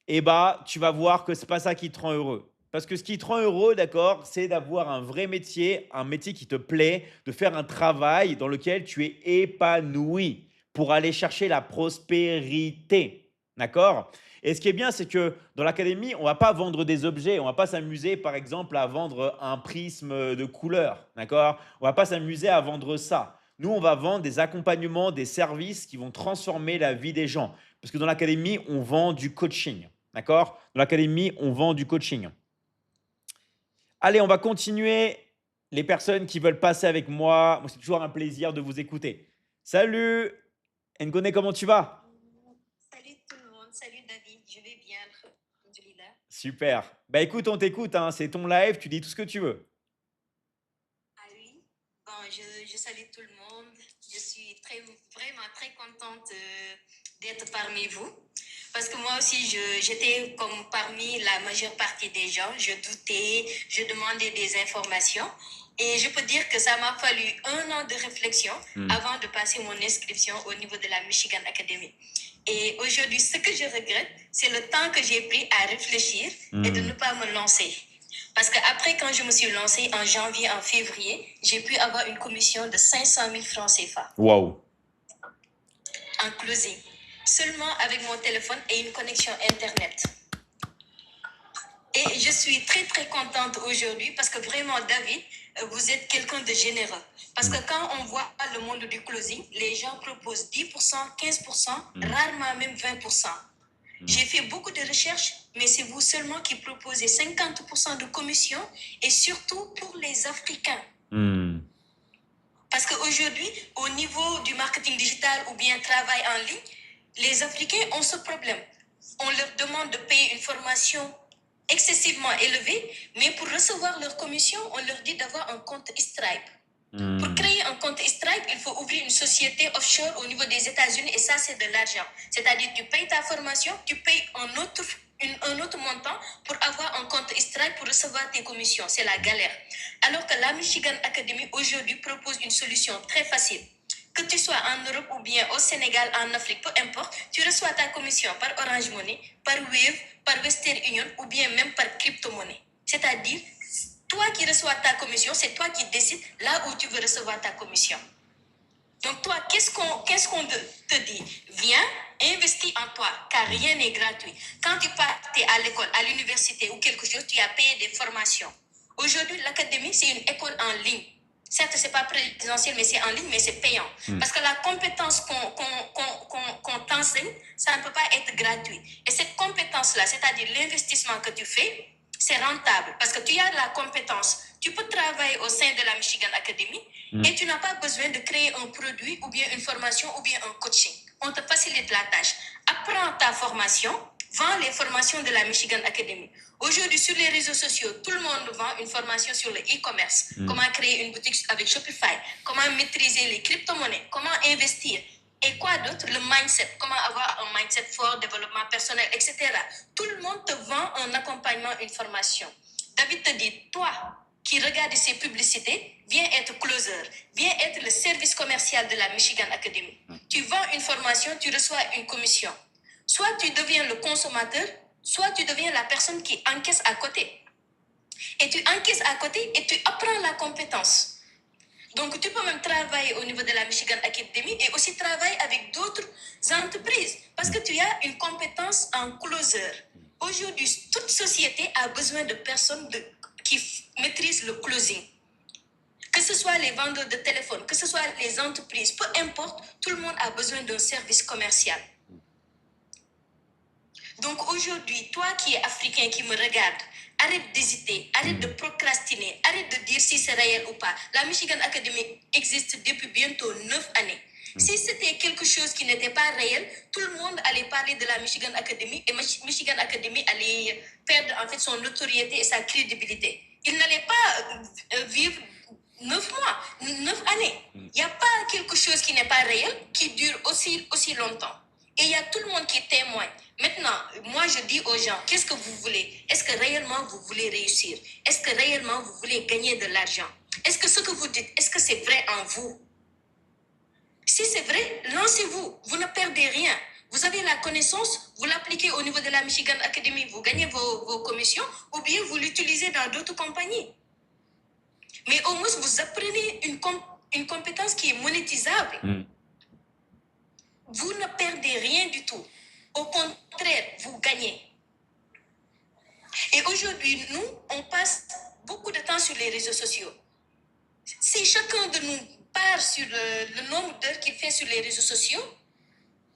et bah, tu vas voir que c'est pas ça qui te rend heureux. Parce que ce qui te rend heureux, d'accord, c'est d'avoir un vrai métier, un métier qui te plaît, de faire un travail dans lequel tu es épanoui pour aller chercher la prospérité. D'accord? Et ce qui est bien, c'est que dans l'académie, on ne va pas vendre des objets. On ne va pas s'amuser, par exemple, à vendre un prisme de couleur. D'accord? On ne va pas s'amuser à vendre ça. Nous, on va vendre des accompagnements, des services qui vont transformer la vie des gens. Parce que dans l'académie, on vend du coaching. D'accord? Dans l'académie, on vend du coaching. Allez, on va continuer. Les personnes qui veulent passer avec moi, c'est toujours un plaisir de vous écouter. Salut Ngone, comment tu vas? Salut tout le monde, salut David, je vais bien, alhamdoulilah. Super. Bah écoute, on t'écoute, hein, c'est ton live, tu dis tout ce que tu veux. Ah oui, bon, je salue tout le monde. Je suis vraiment très contente d'être parmi vous. Parce que moi aussi, j'étais comme parmi la majeure partie des gens. Je doutais, je demandais des informations. Et je peux dire que ça m'a fallu 1 an de réflexion avant de passer mon inscription au niveau de la Michigan Academy. Et aujourd'hui, ce que je regrette, c'est le temps que j'ai pris à réfléchir et de ne pas me lancer. Parce qu'après, quand je me suis lancée en janvier, en février, j'ai pu avoir une commission de 500 000 francs CFA Waouh. en closing, seulement avec mon téléphone et une connexion Internet. Et je suis très, très contente aujourd'hui parce que vraiment, David, vous êtes quelqu'un de généreux. Parce que quand on voit le monde du closing, les gens proposent 10%, 15%, rarement même 20%. J'ai fait beaucoup de recherches, mais c'est vous seulement qui proposez 50% de commission et surtout pour les Africains. Parce qu'aujourd'hui, au niveau du marketing digital ou bien travail en ligne, les Africains ont ce problème. On leur demande de payer une formation excessivement élevée, mais pour recevoir leur commission, on leur dit d'avoir un compte Stripe. Pour créer un compte Stripe, il faut ouvrir une société offshore au niveau des États-Unis et ça, c'est de l'argent. C'est-à-dire tu payes ta formation, tu payes un autre montant pour avoir un compte Stripe pour recevoir tes commissions. C'est la galère. Alors que la Michigan Academy aujourd'hui propose une solution très facile. que tu sois en Europe ou bien au Sénégal, en Afrique, peu importe, tu reçois ta commission par Orange Money, par Wave, par Western Union ou bien même par crypto-monnaie. C'est-à-dire, toi qui reçois ta commission, c'est toi qui décides là où tu veux recevoir ta commission. Donc toi, qu'est-ce qu'on te dit? Viens, investis en toi, car rien n'est gratuit. Quand tu partais à l'école, à l'université ou quelque chose, tu as payé des formations. Aujourd'hui, l'académie, c'est une école en ligne. Certes, c'est pas présentiel, mais c'est en ligne, mais c'est payant. Parce que la compétence qu'on t'enseigne, ça ne peut pas être gratuit. Et cette compétence-là, c'est-à-dire l'investissement que tu fais, c'est rentable parce que tu as la compétence. Tu peux travailler au sein de la Michigan Academy et tu n'as pas besoin de créer un produit ou bien une formation ou bien un coaching. On te facilite la tâche. Apprends ta formation, vends les formations de la Michigan Academy. Aujourd'hui, sur les réseaux sociaux, tout le monde vend une formation sur le e-commerce. Comment créer une boutique avec Shopify, comment maîtriser les crypto-monnaies, comment investir. Et quoi d'autre? Le mindset. Comment avoir un mindset fort, développement personnel, etc. Tout le monde te vend un accompagnement, une formation. David te dit, toi qui regardes ces publicités, viens être closer, viens être le service commercial de la Michigan Academy. Tu vends une formation, tu reçois une commission. Soit tu deviens le consommateur, soit tu deviens la personne qui encaisse à côté. Et tu encaisses à côté et tu apprends la compétence. Donc, tu peux même travailler au niveau de la Michigan Academy et aussi travailler avec d'autres entreprises parce que tu as une compétence en closer. Aujourd'hui, toute société a besoin de personnes qui maîtrisent le closing. Que ce soit les vendeurs de téléphone, que ce soit les entreprises, peu importe, tout le monde a besoin d'un service commercial. Donc aujourd'hui, toi qui es africain, qui me regarde, arrête d'hésiter, arrête de procrastiner, arrête de dire si c'est réel ou pas. La Michigan Academy existe depuis bientôt 9 années. Si c'était quelque chose qui n'était pas réel, tout le monde allait parler de la Michigan Academy et Michigan Academy allait perdre en fait son notoriété et sa crédibilité. Il n'allait pas vivre 9 mois, 9 années. Il n'y a pas quelque chose qui n'est pas réel qui dure aussi longtemps. Et il y a tout le monde qui témoigne. Maintenant, moi je dis aux gens, qu'est-ce que vous voulez? Est-ce que réellement vous voulez réussir? Est-ce que réellement vous voulez gagner de l'argent? Est-ce que ce que vous dites, est-ce que c'est vrai en vous? Si c'est vrai, lancez-vous. Vous ne perdez rien. Vous avez la connaissance, vous l'appliquez au niveau de la Michigan Academy, vous gagnez vos commissions, ou bien vous l'utilisez dans d'autres compagnies. Mais au moins, vous apprenez une compétence qui est monétisable. Vous ne perdez rien du tout. Au contraire, vous gagnez. Et aujourd'hui, nous, on passe beaucoup de temps sur les réseaux sociaux. Si chacun de nous part sur le nombre d'heures qu'il fait sur les réseaux sociaux,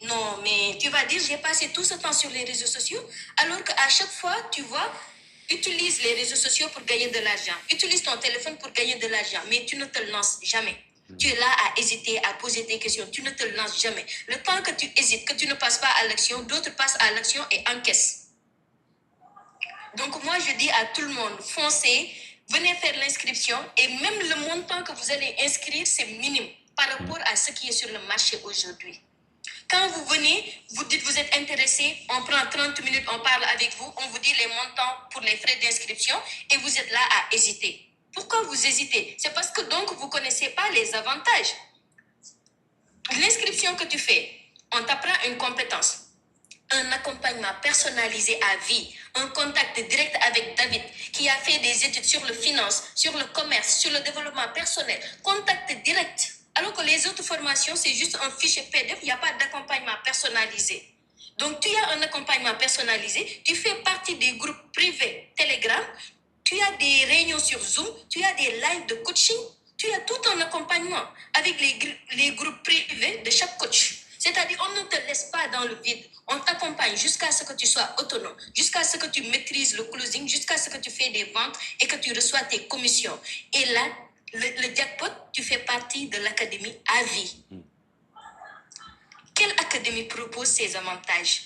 non, mais tu vas dire, j'ai passé tout ce temps sur les réseaux sociaux, alors qu'à chaque fois, tu vois, utilise les réseaux sociaux pour gagner de l'argent. Utilise ton téléphone pour gagner de l'argent, mais tu ne te lances jamais. Tu es là à hésiter, à poser des questions. Tu ne te lances jamais. Le temps que tu hésites, que tu ne passes pas à l'action, d'autres passent à l'action et encaissent. Donc moi, je dis à tout le monde, foncez, venez faire l'inscription et même le montant que vous allez inscrire, c'est minime par rapport à ce qui est sur le marché aujourd'hui. Quand vous venez, vous dites vous êtes intéressé, on prend 30 minutes, on parle avec vous, on vous dit les montants pour les frais d'inscription et vous êtes là à hésiter. Pourquoi vous hésitez? C'est parce que donc vous ne connaissez pas les avantages. L'inscription que tu fais, on t'apprend une compétence, un accompagnement personnalisé à vie, un contact direct avec David qui a fait des études sur le finance, sur le commerce, sur le développement personnel, contact direct. Alors que les autres formations, c'est juste un fichier PDF, il n'y a pas d'accompagnement personnalisé. Donc, tu as un accompagnement personnalisé, tu fais partie des groupes privés Telegram, tu as des réunions sur Zoom, tu as des lives de coaching, tu as tout un accompagnement avec les groupes privés de chaque coach. C'est-à-dire, on ne te laisse pas dans le vide. On t'accompagne jusqu'à ce que tu sois autonome, jusqu'à ce que tu maîtrises le closing, jusqu'à ce que tu fais des ventes et que tu reçois tes commissions. Et là, le jackpot, tu fais partie de l'académie à vie. Quelle académie propose ces avantages?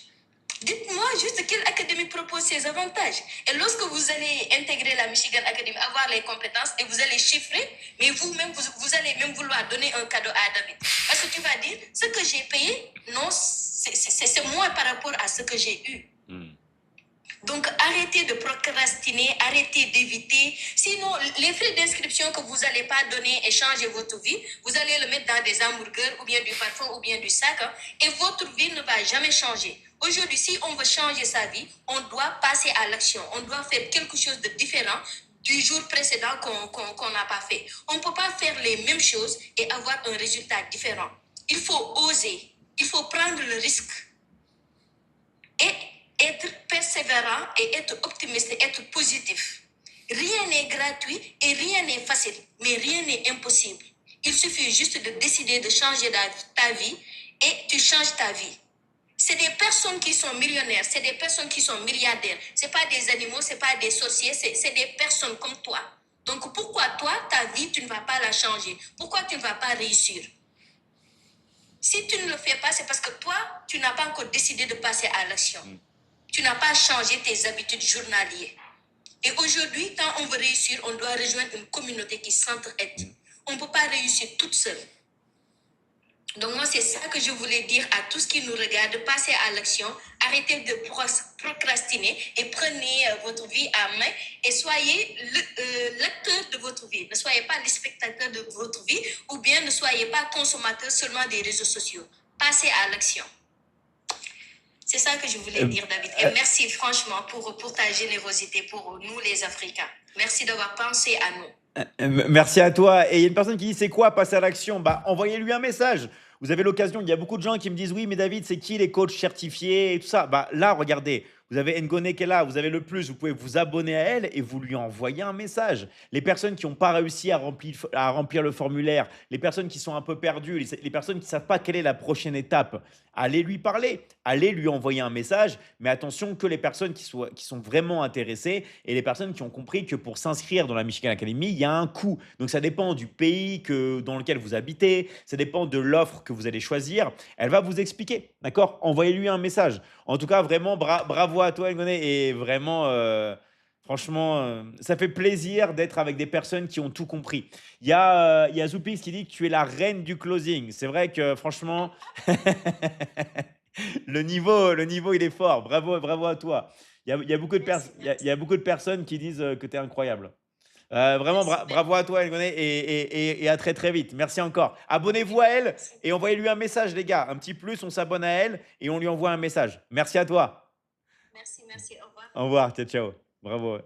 Dites-moi juste quelle académie propose ces avantages. Et lorsque vous allez intégrer la Michigan Academy, avoir les compétences et vous allez chiffrer, mais vous-même, vous allez même vouloir donner un cadeau à David. Parce que tu vas dire, ce que j'ai payé, non, c'est moins par rapport à ce que j'ai eu. Donc, arrêtez de procrastiner, arrêtez d'éviter. Sinon, les frais d'inscription que vous n'allez pas donner et changer votre vie, vous allez le mettre dans des hamburgers ou bien du parfum ou bien du sac, hein, et votre vie ne va jamais changer. Aujourd'hui, si on veut changer sa vie, on doit passer à l'action. On doit faire quelque chose de différent du jour précédent qu'on n'a pas fait. On ne peut pas faire les mêmes choses et avoir un résultat différent. Il faut oser, il faut prendre le risque et être persévérant et être optimiste et être positif. Rien n'est gratuit et rien n'est facile, mais rien n'est impossible. Il suffit juste de décider de changer ta vie et tu changes ta vie. C'est des personnes qui sont millionnaires, c'est des personnes qui sont milliardaires. Ce n'est pas des animaux, ce n'est pas des sorciers, c'est des personnes comme toi. Donc pourquoi toi, ta vie, tu ne vas pas la changer? Pourquoi tu ne vas pas réussir? Si tu ne le fais pas, c'est parce que toi, tu n'as pas encore décidé de passer à l'action. Tu n'as pas changé tes habitudes journalières. Et aujourd'hui, quand on veut réussir, on doit rejoindre une communauté qui s'entraide. On ne peut pas réussir toute seule. Donc moi, c'est ça que je voulais dire à tous qui nous regardent. Passez à l'action, arrêtez de procrastiner et prenez votre vie à main et soyez l'acteur de votre vie. Ne soyez pas le spectateur de votre vie ou bien ne soyez pas consommateur seulement des réseaux sociaux. Passez à l'action. C'est ça que je voulais dire, David. Et merci franchement pour ta générosité pour nous les Africains. Merci d'avoir pensé à nous. Merci à toi. Et il y a une personne qui dit c'est quoi passer à l'action? Bah, envoyez-lui un message. Vous avez l'occasion. Il y a beaucoup de gens qui me disent oui, mais David, c'est qui les coachs certifiés et tout ça? Bah, là, regardez. Vous avez Ngone qui est là, vous avez le plus, vous pouvez vous abonner à elle et vous lui envoyer un message. Les personnes qui n'ont pas réussi à remplir le formulaire, les personnes qui sont un peu perdues, les personnes qui ne savent pas quelle est la prochaine étape, allez lui parler, allez lui envoyer un message, mais attention que les personnes qui sont vraiment intéressées et les personnes qui ont compris que pour s'inscrire dans la Michigan Academy, il y a un coût. Donc ça dépend du pays dans lequel vous habitez, ça dépend de l'offre que vous allez choisir. Elle va vous expliquer, d'accord? Envoyez-lui un message. En tout cas, vraiment, bravo à toi, Ngone, et vraiment, franchement, ça fait plaisir d'être avec des personnes qui ont tout compris. Il y a Zoupix qui dit que tu es la reine du closing. C'est vrai que, franchement, le niveau, il est fort. Bravo, bravo à toi. Il y a beaucoup de personnes qui disent que tu es incroyable. Vraiment, bravo à toi, Ngone, et à très très vite. Merci encore. Abonnez-vous à elle et envoyez-lui un message, les gars. Un petit plus, on s'abonne à elle et on lui envoie un message. Merci à toi. Merci. Au revoir. Au revoir, ciao. Bravo.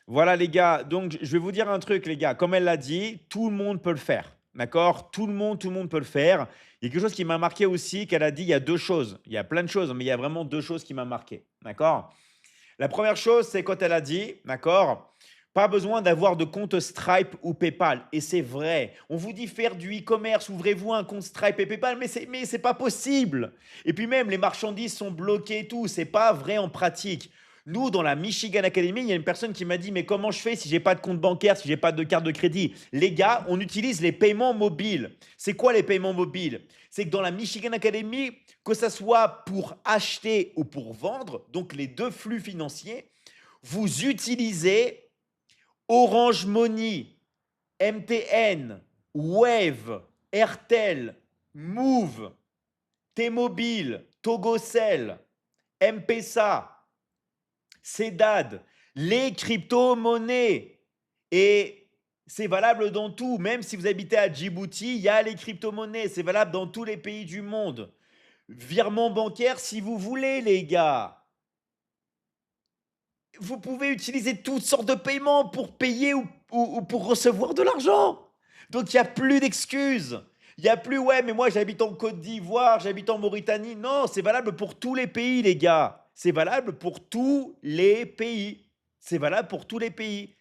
Voilà, les gars. Donc, je vais vous dire un truc, les gars. Comme elle l'a dit, tout le monde peut le faire. D'accord? Tout le monde peut le faire. Il y a quelque chose qui m'a marqué aussi, qu'elle a dit, il y a deux choses. Il y a plein de choses, mais il y a vraiment deux choses qui m'ont marqué. D'accord? La première chose, c'est quand elle a dit, d'accord, pas besoin d'avoir de compte Stripe ou PayPal. Et c'est vrai. On vous dit faire du e-commerce, ouvrez-vous un compte Stripe et PayPal, mais c'est pas possible. Et puis même, les marchandises sont bloquées et tout. C'est pas vrai en pratique. Nous, dans la Michigan Academy, il y a une personne qui m'a dit, mais comment je fais si j'ai pas de compte bancaire, si j'ai pas de carte de crédit? Les gars, on utilise les paiements mobiles. C'est quoi les paiements mobiles? C'est que dans la Michigan Academy, que ce soit pour acheter ou pour vendre, donc les deux flux financiers, vous utilisez Orange Money, MTN, Wave, Airtel, Move, T-Mobile, Togocell, M-Pesa, CEDAD, les crypto-monnaies. Et c'est valable dans tout. Même si vous habitez à Djibouti, il y a les crypto-monnaies. C'est valable dans tous les pays du monde. Virement bancaire si vous voulez, les gars. Vous pouvez utiliser toutes sortes de paiements pour payer ou pour recevoir de l'argent. Donc, il n'y a plus d'excuses. Il n'y a plus, ouais, mais moi, j'habite en Côte d'Ivoire, j'habite en Mauritanie. Non, c'est valable pour tous les pays, les gars. C'est valable pour tous les pays. C'est valable pour tous les pays.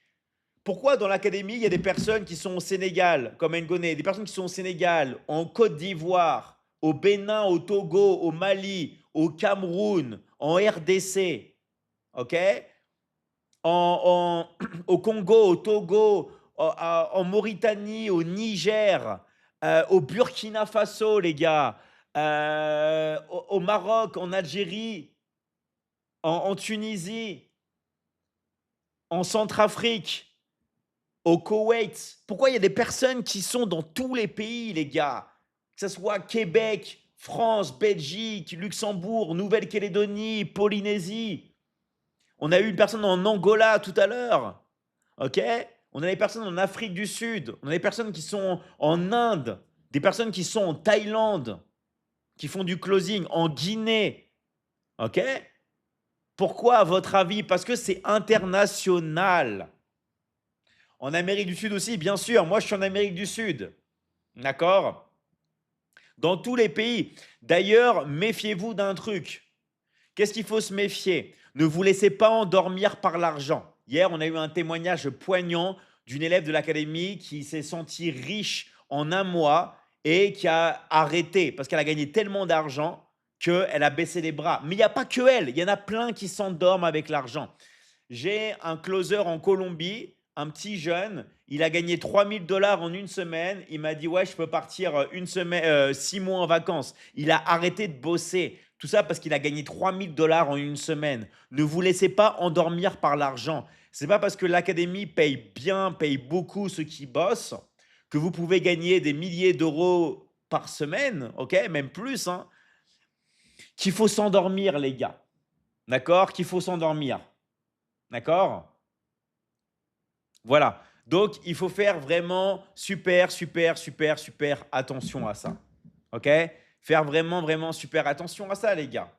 Pourquoi dans l'académie, il y a des personnes qui sont au Sénégal, comme Ngone, des personnes qui sont au Sénégal, en Côte d'Ivoire, au Bénin, au Togo, au Mali, au Cameroun, en RDC, ok? Au Congo, au Togo, en Mauritanie, au Niger, au Burkina Faso, les gars, au Maroc, en Algérie, en Tunisie, en Centrafrique, au Koweït. Pourquoi il y a des personnes qui sont dans tous les pays, les gars? Que ce soit Québec, France, Belgique, Luxembourg, Nouvelle-Calédonie, Polynésie. On a eu une personne en Angola tout à l'heure. OK? On a des personnes en Afrique du Sud. On a des personnes qui sont en Inde. Des personnes qui sont en Thaïlande, qui font du closing en Guinée. OK? Pourquoi, à votre avis? Parce que c'est international. En Amérique du Sud aussi, bien sûr. Moi, je suis en Amérique du Sud. D'accord? Dans tous les pays. D'ailleurs, méfiez-vous d'un truc. Qu'est-ce qu'il faut se méfier? Ne vous laissez pas endormir par l'argent. Hier, on a eu un témoignage poignant d'une élève de l'académie qui s'est sentie riche en un mois et qui a arrêté parce qu'elle a gagné tellement d'argent qu'elle a baissé les bras. Mais il n'y a pas que elle, il y en a plein qui s'endorment avec l'argent. J'ai un closer en Colombie, un petit jeune, il a gagné 3 000 $ en une semaine. Il m'a dit, ouais, je peux partir une semaine, 6 mois en vacances. Il a arrêté de bosser. Tout ça parce qu'il a gagné 3 000 $ en une semaine. Ne vous laissez pas endormir par l'argent. C'est pas parce que l'académie paye bien, paye beaucoup ceux qui bossent, que vous pouvez gagner des milliers d'euros par semaine, ok, même plus, hein, qu'il faut s'endormir, les gars. D'accord? Qu'il faut s'endormir. D'accord? Voilà. Donc, il faut faire vraiment super attention à ça. OK? Faire vraiment super attention à ça, les gars.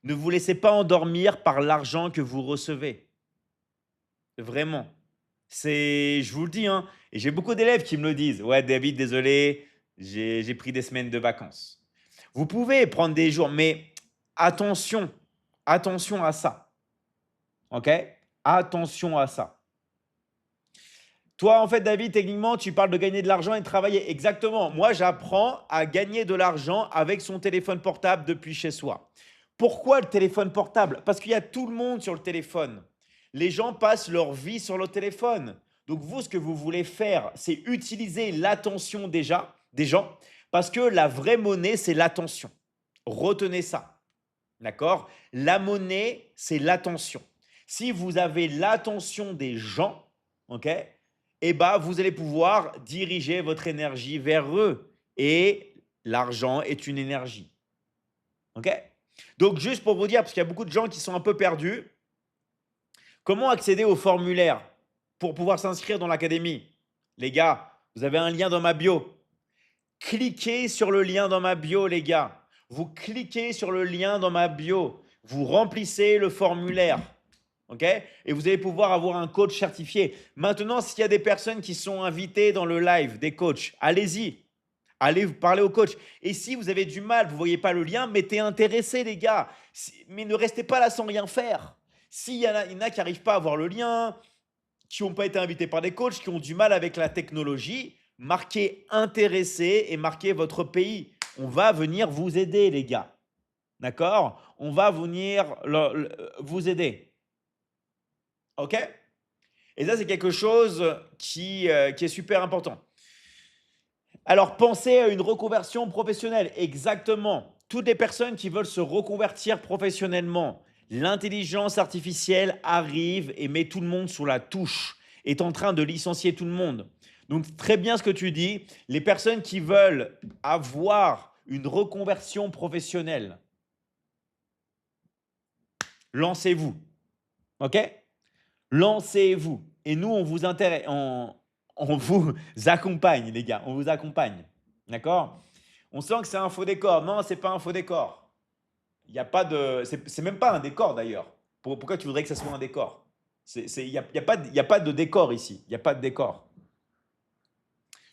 Ne vous laissez pas endormir par l'argent que vous recevez. Vraiment. Je vous le dis, hein, et j'ai beaucoup d'élèves qui me le disent. Ouais, David, désolé, j'ai pris des semaines de vacances. Vous pouvez prendre des jours, mais attention à ça. OK? Attention à ça. Toi, en fait, David, techniquement, tu parles de gagner de l'argent et de travailler. Exactement. Moi, j'apprends à gagner de l'argent avec son téléphone portable depuis chez soi. Pourquoi le téléphone portable? Parce qu'il y a tout le monde sur le téléphone. Les gens passent leur vie sur le téléphone. Donc, vous, ce que vous voulez faire, c'est utiliser l'attention des gens, parce que la vraie monnaie, c'est l'attention. Retenez ça. D'accord? La monnaie, c'est l'attention. Si vous avez l'attention des gens, ok, eh ben, vous allez pouvoir diriger votre énergie vers eux. Et l'argent est une énergie. OK? Donc, juste pour vous dire, parce qu'il y a beaucoup de gens qui sont un peu perdus, comment accéder au formulaire pour pouvoir s'inscrire dans l'académie? Les gars, vous avez un lien dans ma bio. Cliquez sur le lien dans ma bio, les gars. Vous cliquez sur le lien dans ma bio. Vous remplissez le formulaire. OK? Et vous allez pouvoir avoir un coach certifié. Maintenant, s'il y a des personnes qui sont invitées dans le live, des coachs, allez-y. Allez parler au coach. Et si vous avez du mal, vous ne voyez pas le lien, mettez intéressé, les gars. Mais ne restez pas là sans rien faire. S'il y en a qui n'arrivent pas à avoir le lien, qui n'ont pas été invités par des coachs, qui ont du mal avec la technologie, marquez intéressé et marquez votre pays. On va venir vous aider, les gars. D'accord? On va venir vous aider. OK? Et ça, c'est quelque chose qui est super important. Alors, pensez à une reconversion professionnelle. Exactement. Toutes les personnes qui veulent se reconvertir professionnellement, l'intelligence artificielle arrive et met tout le monde sous la touche, est en train de licencier tout le monde. Donc, très bien ce que tu dis. Les personnes qui veulent avoir une reconversion professionnelle, lancez-vous. OK? Lancez-vous. Et nous, on vous accompagne, les gars. On vous accompagne. D'accord? On sent que c'est un faux décor. Non, c'est pas un faux décor. Il n'y a pas de. C'est même pas un décor d'ailleurs. Pourquoi tu voudrais que ça soit un décor? Il n'y a pas de décor ici. Il n'y a pas de décor.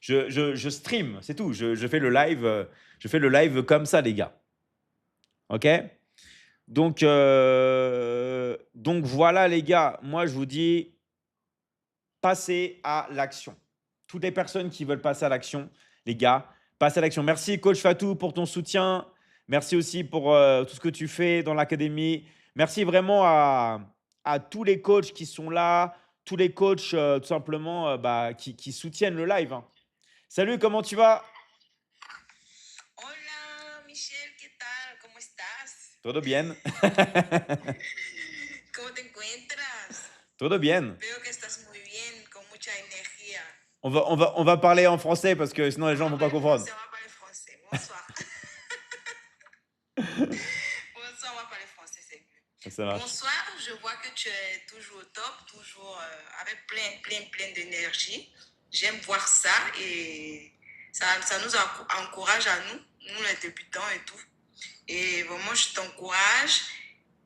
Je stream, c'est tout. Je fais le live. Je fais le live comme ça, les gars. OK? Donc voilà, les gars. Moi, je vous dis, passez à l'action. Toutes les personnes qui veulent passer à l'action, les gars, passez à l'action. Merci, coach Fatou, pour ton soutien. Merci aussi pour tout ce que tu fais dans l'académie. Merci vraiment à tous les coachs qui sont là, tous les coachs tout simplement qui soutiennent le live, hein. Salut, comment tu vas? Hola, Michelle, ¿qué tal? ¿Cómo estás? Todo bien. ¿Cómo te encuentras? Todo bien. Veo que estás muy bien, con mucha energía. On va parler en français parce que sinon les gens ne vont pas comprendre. On va parler français. Bonsoir. Bonsoir, on va parler français, c'est mieux. Ça marche. Bonsoir, je vois que tu es toujours au top, toujours avec plein d'énergie. J'aime voir ça et ça nous encourage à nous les débutants et tout. Et vraiment, je t'encourage.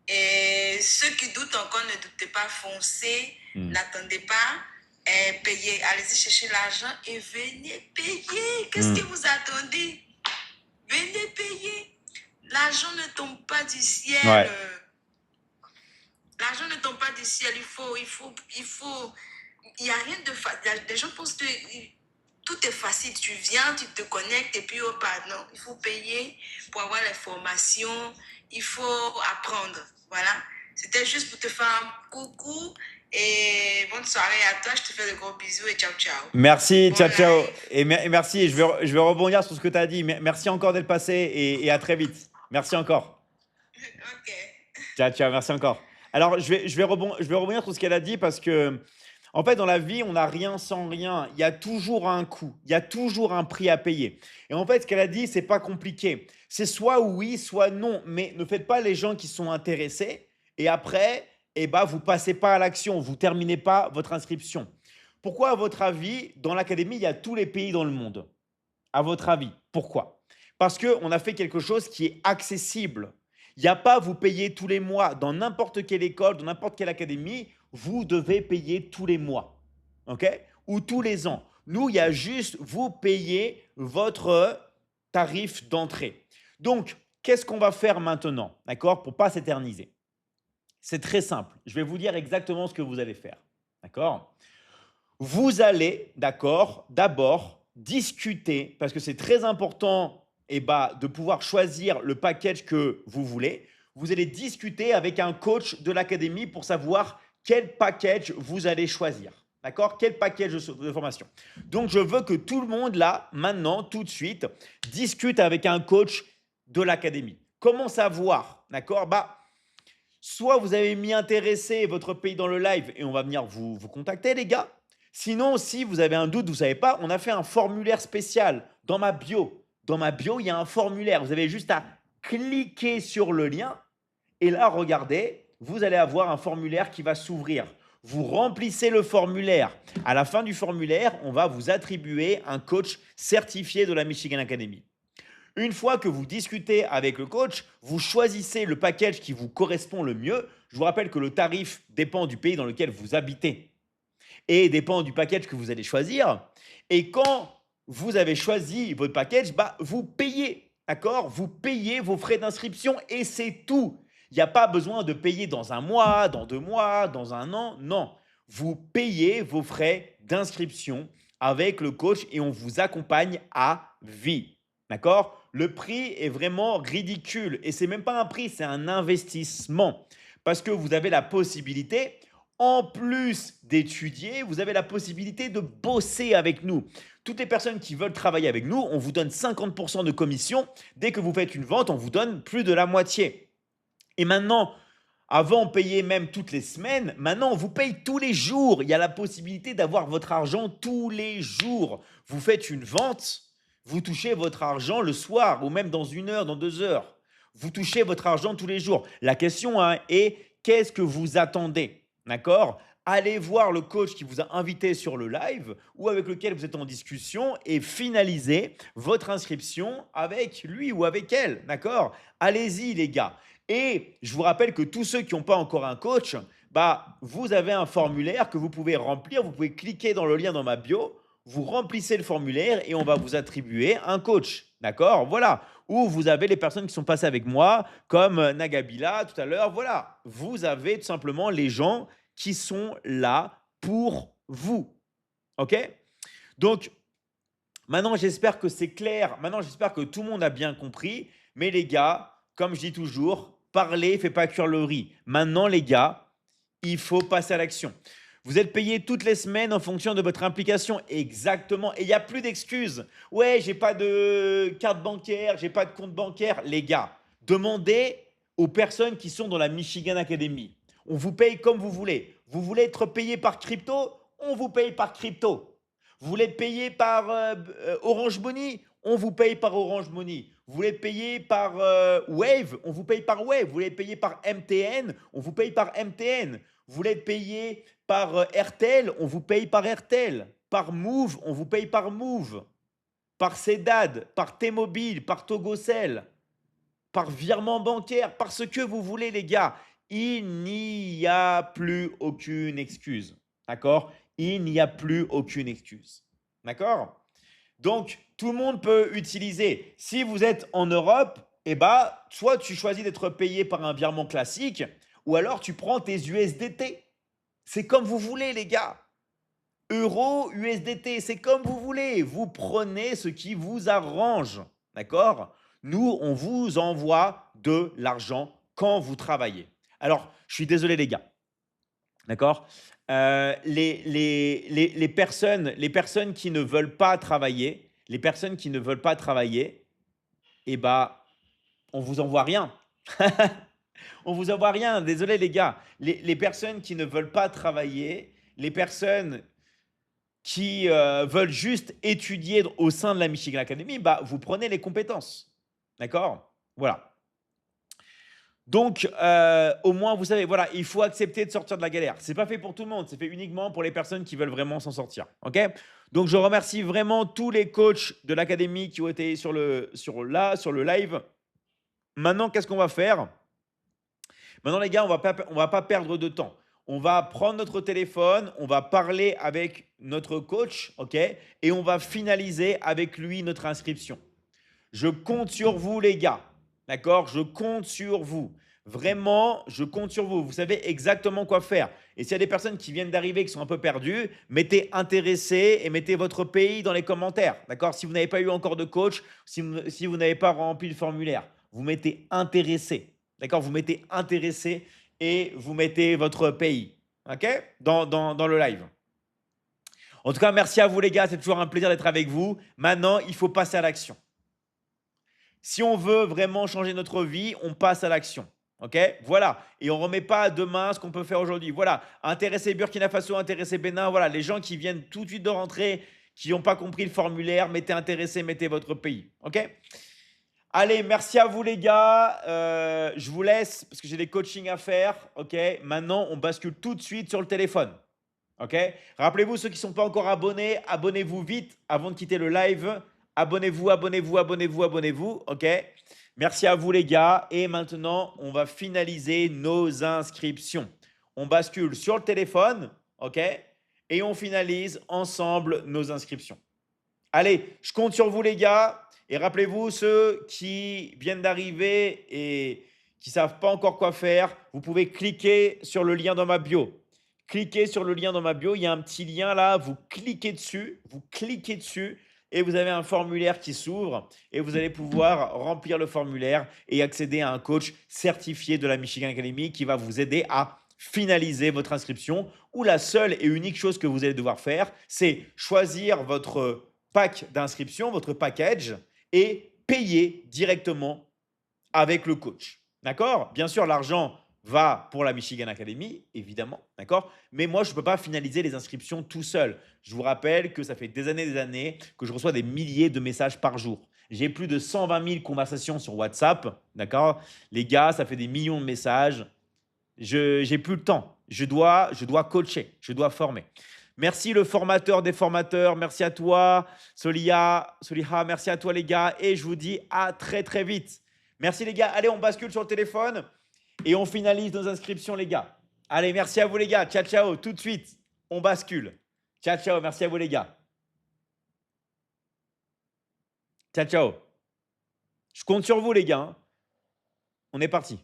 Et ceux qui doutent encore, ne doutez pas, foncez, n'attendez pas, payez, allez-y chercher l'argent et venez payer. Qu'est-ce que vous attendez? Venez payer. L'argent ne tombe pas du ciel. Ouais. L'argent ne tombe pas du ciel. Il n'y a rien de facile. Les gens pensent que tout est facile. Tu viens, tu te connectes et puis, oh pardon, il faut payer pour avoir les formations. Il faut apprendre. Voilà. C'était juste pour te faire un coucou et bonne soirée à toi. Je te fais de gros bisous et ciao, ciao. Merci, Bon ciao, ciao. live. Et merci, et je vais rebondir sur ce que tu as dit. Merci encore d'être passé et à très vite. Merci encore. Ok. Ciao, ciao, merci encore. Alors, je vais rebondir sur ce qu'elle a dit parce que, en fait, dans la vie, on n'a rien sans rien. Il y a toujours un coût, il y a toujours un prix à payer. Et en fait, ce qu'elle a dit, c'est pas compliqué. C'est soit oui, soit non. Mais ne faites pas les gens qui sont intéressés et après, eh ben, vous passez pas à l'action, vous terminez pas votre inscription. Pourquoi, à votre avis, dans l'académie, il y a tous les pays dans le monde? À votre avis, pourquoi? Parce qu'on a fait quelque chose qui est accessible. Il n'y a pas vous payer tous les mois dans n'importe quelle école, dans n'importe quelle académie, vous devez payer tous les mois, ok? Ou tous les ans. Nous, il y a juste vous payer votre tarif d'entrée. Donc, qu'est-ce qu'on va faire maintenant, d'accord, pour pas s'éterniser? C'est très simple. Je vais vous dire exactement ce que vous allez faire, d'accord? Vous allez, d'accord, d'abord discuter, parce que c'est très important de pouvoir choisir le package que vous voulez. Vous allez discuter avec un coach de l'académie pour savoir quel package vous allez choisir. D'accord? Quel package de formation. Donc, je veux que tout le monde, là, maintenant, tout de suite, discute avec un coach de l'académie. Comment savoir? D'accord? Soit vous avez mis intéresser votre pays dans le live et on va venir vous contacter, les gars. Sinon, si vous avez un doute, vous ne savez pas, on a fait un formulaire spécial dans ma bio. Dans ma bio, il y a un formulaire. Vous avez juste à cliquer sur le lien et là, regardez, vous allez avoir un formulaire qui va s'ouvrir. Vous remplissez le formulaire. À la fin du formulaire, on va vous attribuer un coach certifié de la Michigan Academy. Une fois que vous discutez avec le coach, vous choisissez le package qui vous correspond le mieux. Je vous rappelle que le tarif dépend du pays dans lequel vous habitez et dépend du package que vous allez choisir. Et quand vous avez choisi votre package, vous payez, d'accord? Vous payez vos frais d'inscription et c'est tout. Il n'y a pas besoin de payer dans un mois, dans 2 mois, dans un an. Non, vous payez vos frais d'inscription avec le coach et on vous accompagne à vie, d'accord? Le prix est vraiment ridicule et c'est même pas un prix, c'est un investissement parce que vous avez la possibilité, en plus d'étudier, vous avez la possibilité de bosser avec nous. Toutes les personnes qui veulent travailler avec nous, on vous donne 50% de commission. Dès que vous faites une vente, on vous donne plus de la moitié. Et maintenant, avant, on payait même toutes les semaines. Maintenant, on vous paye tous les jours. Il y a la possibilité d'avoir votre argent tous les jours. Vous faites une vente, vous touchez votre argent le soir ou même dans 1 heure, dans 2 heures. Vous touchez votre argent tous les jours. La question est, qu'est-ce que vous attendez? D'accord? Allez voir le coach qui vous a invité sur le live ou avec lequel vous êtes en discussion et finalisez votre inscription avec lui ou avec elle. D'accord? Allez-y, les gars. Et je vous rappelle que tous ceux qui n'ont pas encore un coach, vous avez un formulaire que vous pouvez remplir. Vous pouvez cliquer dans le lien dans ma bio. Vous remplissez le formulaire et on va vous attribuer un coach. D'accord? Voilà. Ou vous avez les personnes qui sont passées avec moi, comme Nagabila tout à l'heure. Voilà. Vous avez tout simplement les gens qui sont là pour vous. OK? Donc, maintenant, j'espère que c'est clair. Maintenant, j'espère que tout le monde a bien compris. Mais les gars, comme je dis toujours, parler ne fait pas cuire le riz. Maintenant, les gars, il faut passer à l'action. Vous êtes payé toutes les semaines en fonction de votre implication. Exactement. Et il n'y a plus d'excuses. Ouais, j'ai pas de carte bancaire, j'ai pas de compte bancaire. Les gars, demandez aux personnes qui sont dans la Michigan Academy. On vous paye comme vous voulez. Vous voulez être payé par crypto? On vous paye par crypto. Vous voulez être payé par Orange Money? On vous paye par Orange Money. Vous voulez payer par Wave, on vous paye par Wave. Vous voulez payer par MTN, on vous paye par MTN. Vous voulez payer par RTL, on vous paye par RTL. Par Move, on vous paye par Move. Par Cedad, par T-Mobile, par Togocel, par virement bancaire, par ce que vous voulez, les gars. Il n'y a plus aucune excuse. D'accord? Il n'y a plus aucune excuse. D'accord? Donc, tout le monde peut utiliser. Si vous êtes en Europe, eh ben, soit tu choisis d'être payé par un virement classique, ou alors tu prends tes USDT. C'est comme vous voulez, les gars. Euro, USDT, c'est comme vous voulez. Vous prenez ce qui vous arrange. D'accord? Nous, on vous envoie de l'argent quand vous travaillez. Alors, je suis désolé, les gars. D'accord? Les personnes qui ne veulent pas travailler, eh ben, on vous envoie rien. On vous envoie rien. Désolé, les gars. Les personnes qui ne veulent pas travailler, les personnes qui veulent juste étudier au sein de la Michigan Academy, bah, vous prenez les compétences. D'accord? Voilà. Donc, au moins, vous savez, voilà, il faut accepter de sortir de la galère. Ce n'est pas fait pour tout le monde, c'est fait uniquement pour les personnes qui veulent vraiment s'en sortir. OK? Donc, je remercie vraiment tous les coachs de l'académie qui ont été sur le live. Maintenant, qu'est-ce qu'on va faire? Maintenant, les gars, on va pas perdre de temps. On va prendre notre téléphone, on va parler avec notre coach, OK? Et on va finaliser avec lui notre inscription. Je compte sur vous, les gars. D'accord? Je compte sur vous. Vraiment, je compte sur vous. Vous savez exactement quoi faire. Et s'il y a des personnes qui viennent d'arriver, qui sont un peu perdues, mettez intéressé et mettez votre pays dans les commentaires. D'accord? Si vous n'avez pas eu encore de coach, si vous n'avez pas rempli le formulaire, vous mettez intéressé. D'accord? Vous mettez intéressé et vous mettez votre pays. OK? Dans le live. En tout cas, merci à vous, les gars. C'est toujours un plaisir d'être avec vous. Maintenant, il faut passer à l'action. Si on veut vraiment changer notre vie, on passe à l'action. OK? Voilà. Et on ne remet pas demain ce qu'on peut faire aujourd'hui. Voilà. Intéresser Burkina Faso, intéresser Bénin. Voilà. Les gens qui viennent tout de suite de rentrer, qui n'ont pas compris le formulaire, mettez intéressé, mettez votre pays. OK? Allez, merci à vous, les gars. Je vous laisse parce que j'ai des coachings à faire. OK? Maintenant, on bascule tout de suite sur le téléphone. OK? Rappelez-vous, ceux qui ne sont pas encore abonnés, abonnez-vous vite avant de quitter le live. Abonnez-vous, abonnez-vous, abonnez-vous, abonnez-vous. OK? Merci à vous, les gars. Et maintenant, on va finaliser nos inscriptions. On bascule sur le téléphone. OK? Et on finalise ensemble nos inscriptions. Allez, je compte sur vous, les gars. Et rappelez-vous, ceux qui viennent d'arriver et qui ne savent pas encore quoi faire, vous pouvez cliquer sur le lien dans ma bio. Cliquez sur le lien dans ma bio. Il y a un petit lien là. Vous cliquez dessus et vous avez un formulaire qui s'ouvre et vous allez pouvoir remplir le formulaire et accéder à un coach certifié de la Michigan Academy qui va vous aider à finaliser votre inscription, où la seule et unique chose que vous allez devoir faire, c'est choisir votre pack d'inscription, votre package, et payer directement avec le coach. D'accord? Bien sûr, l'argent va pour la Michigan Academy, évidemment, d'accord? Mais moi, je ne peux pas finaliser les inscriptions tout seul. Je vous rappelle que ça fait des années que je reçois des milliers de messages par jour. J'ai plus de 120 000 conversations sur WhatsApp, d'accord? Les gars, ça fait des millions de messages. Je n'ai plus le temps. Je dois coacher, je dois former. Merci le formateur des formateurs. Merci à toi, Soliha. Merci à toi, les gars. Et je vous dis à très, très vite. Merci, les gars. Allez, on bascule sur le téléphone et on finalise nos inscriptions, les gars. Allez, merci à vous, les gars. Ciao, ciao. Tout de suite, on bascule. Ciao, ciao. Merci à vous, les gars. Ciao, ciao. Je compte sur vous, les gars. On est parti.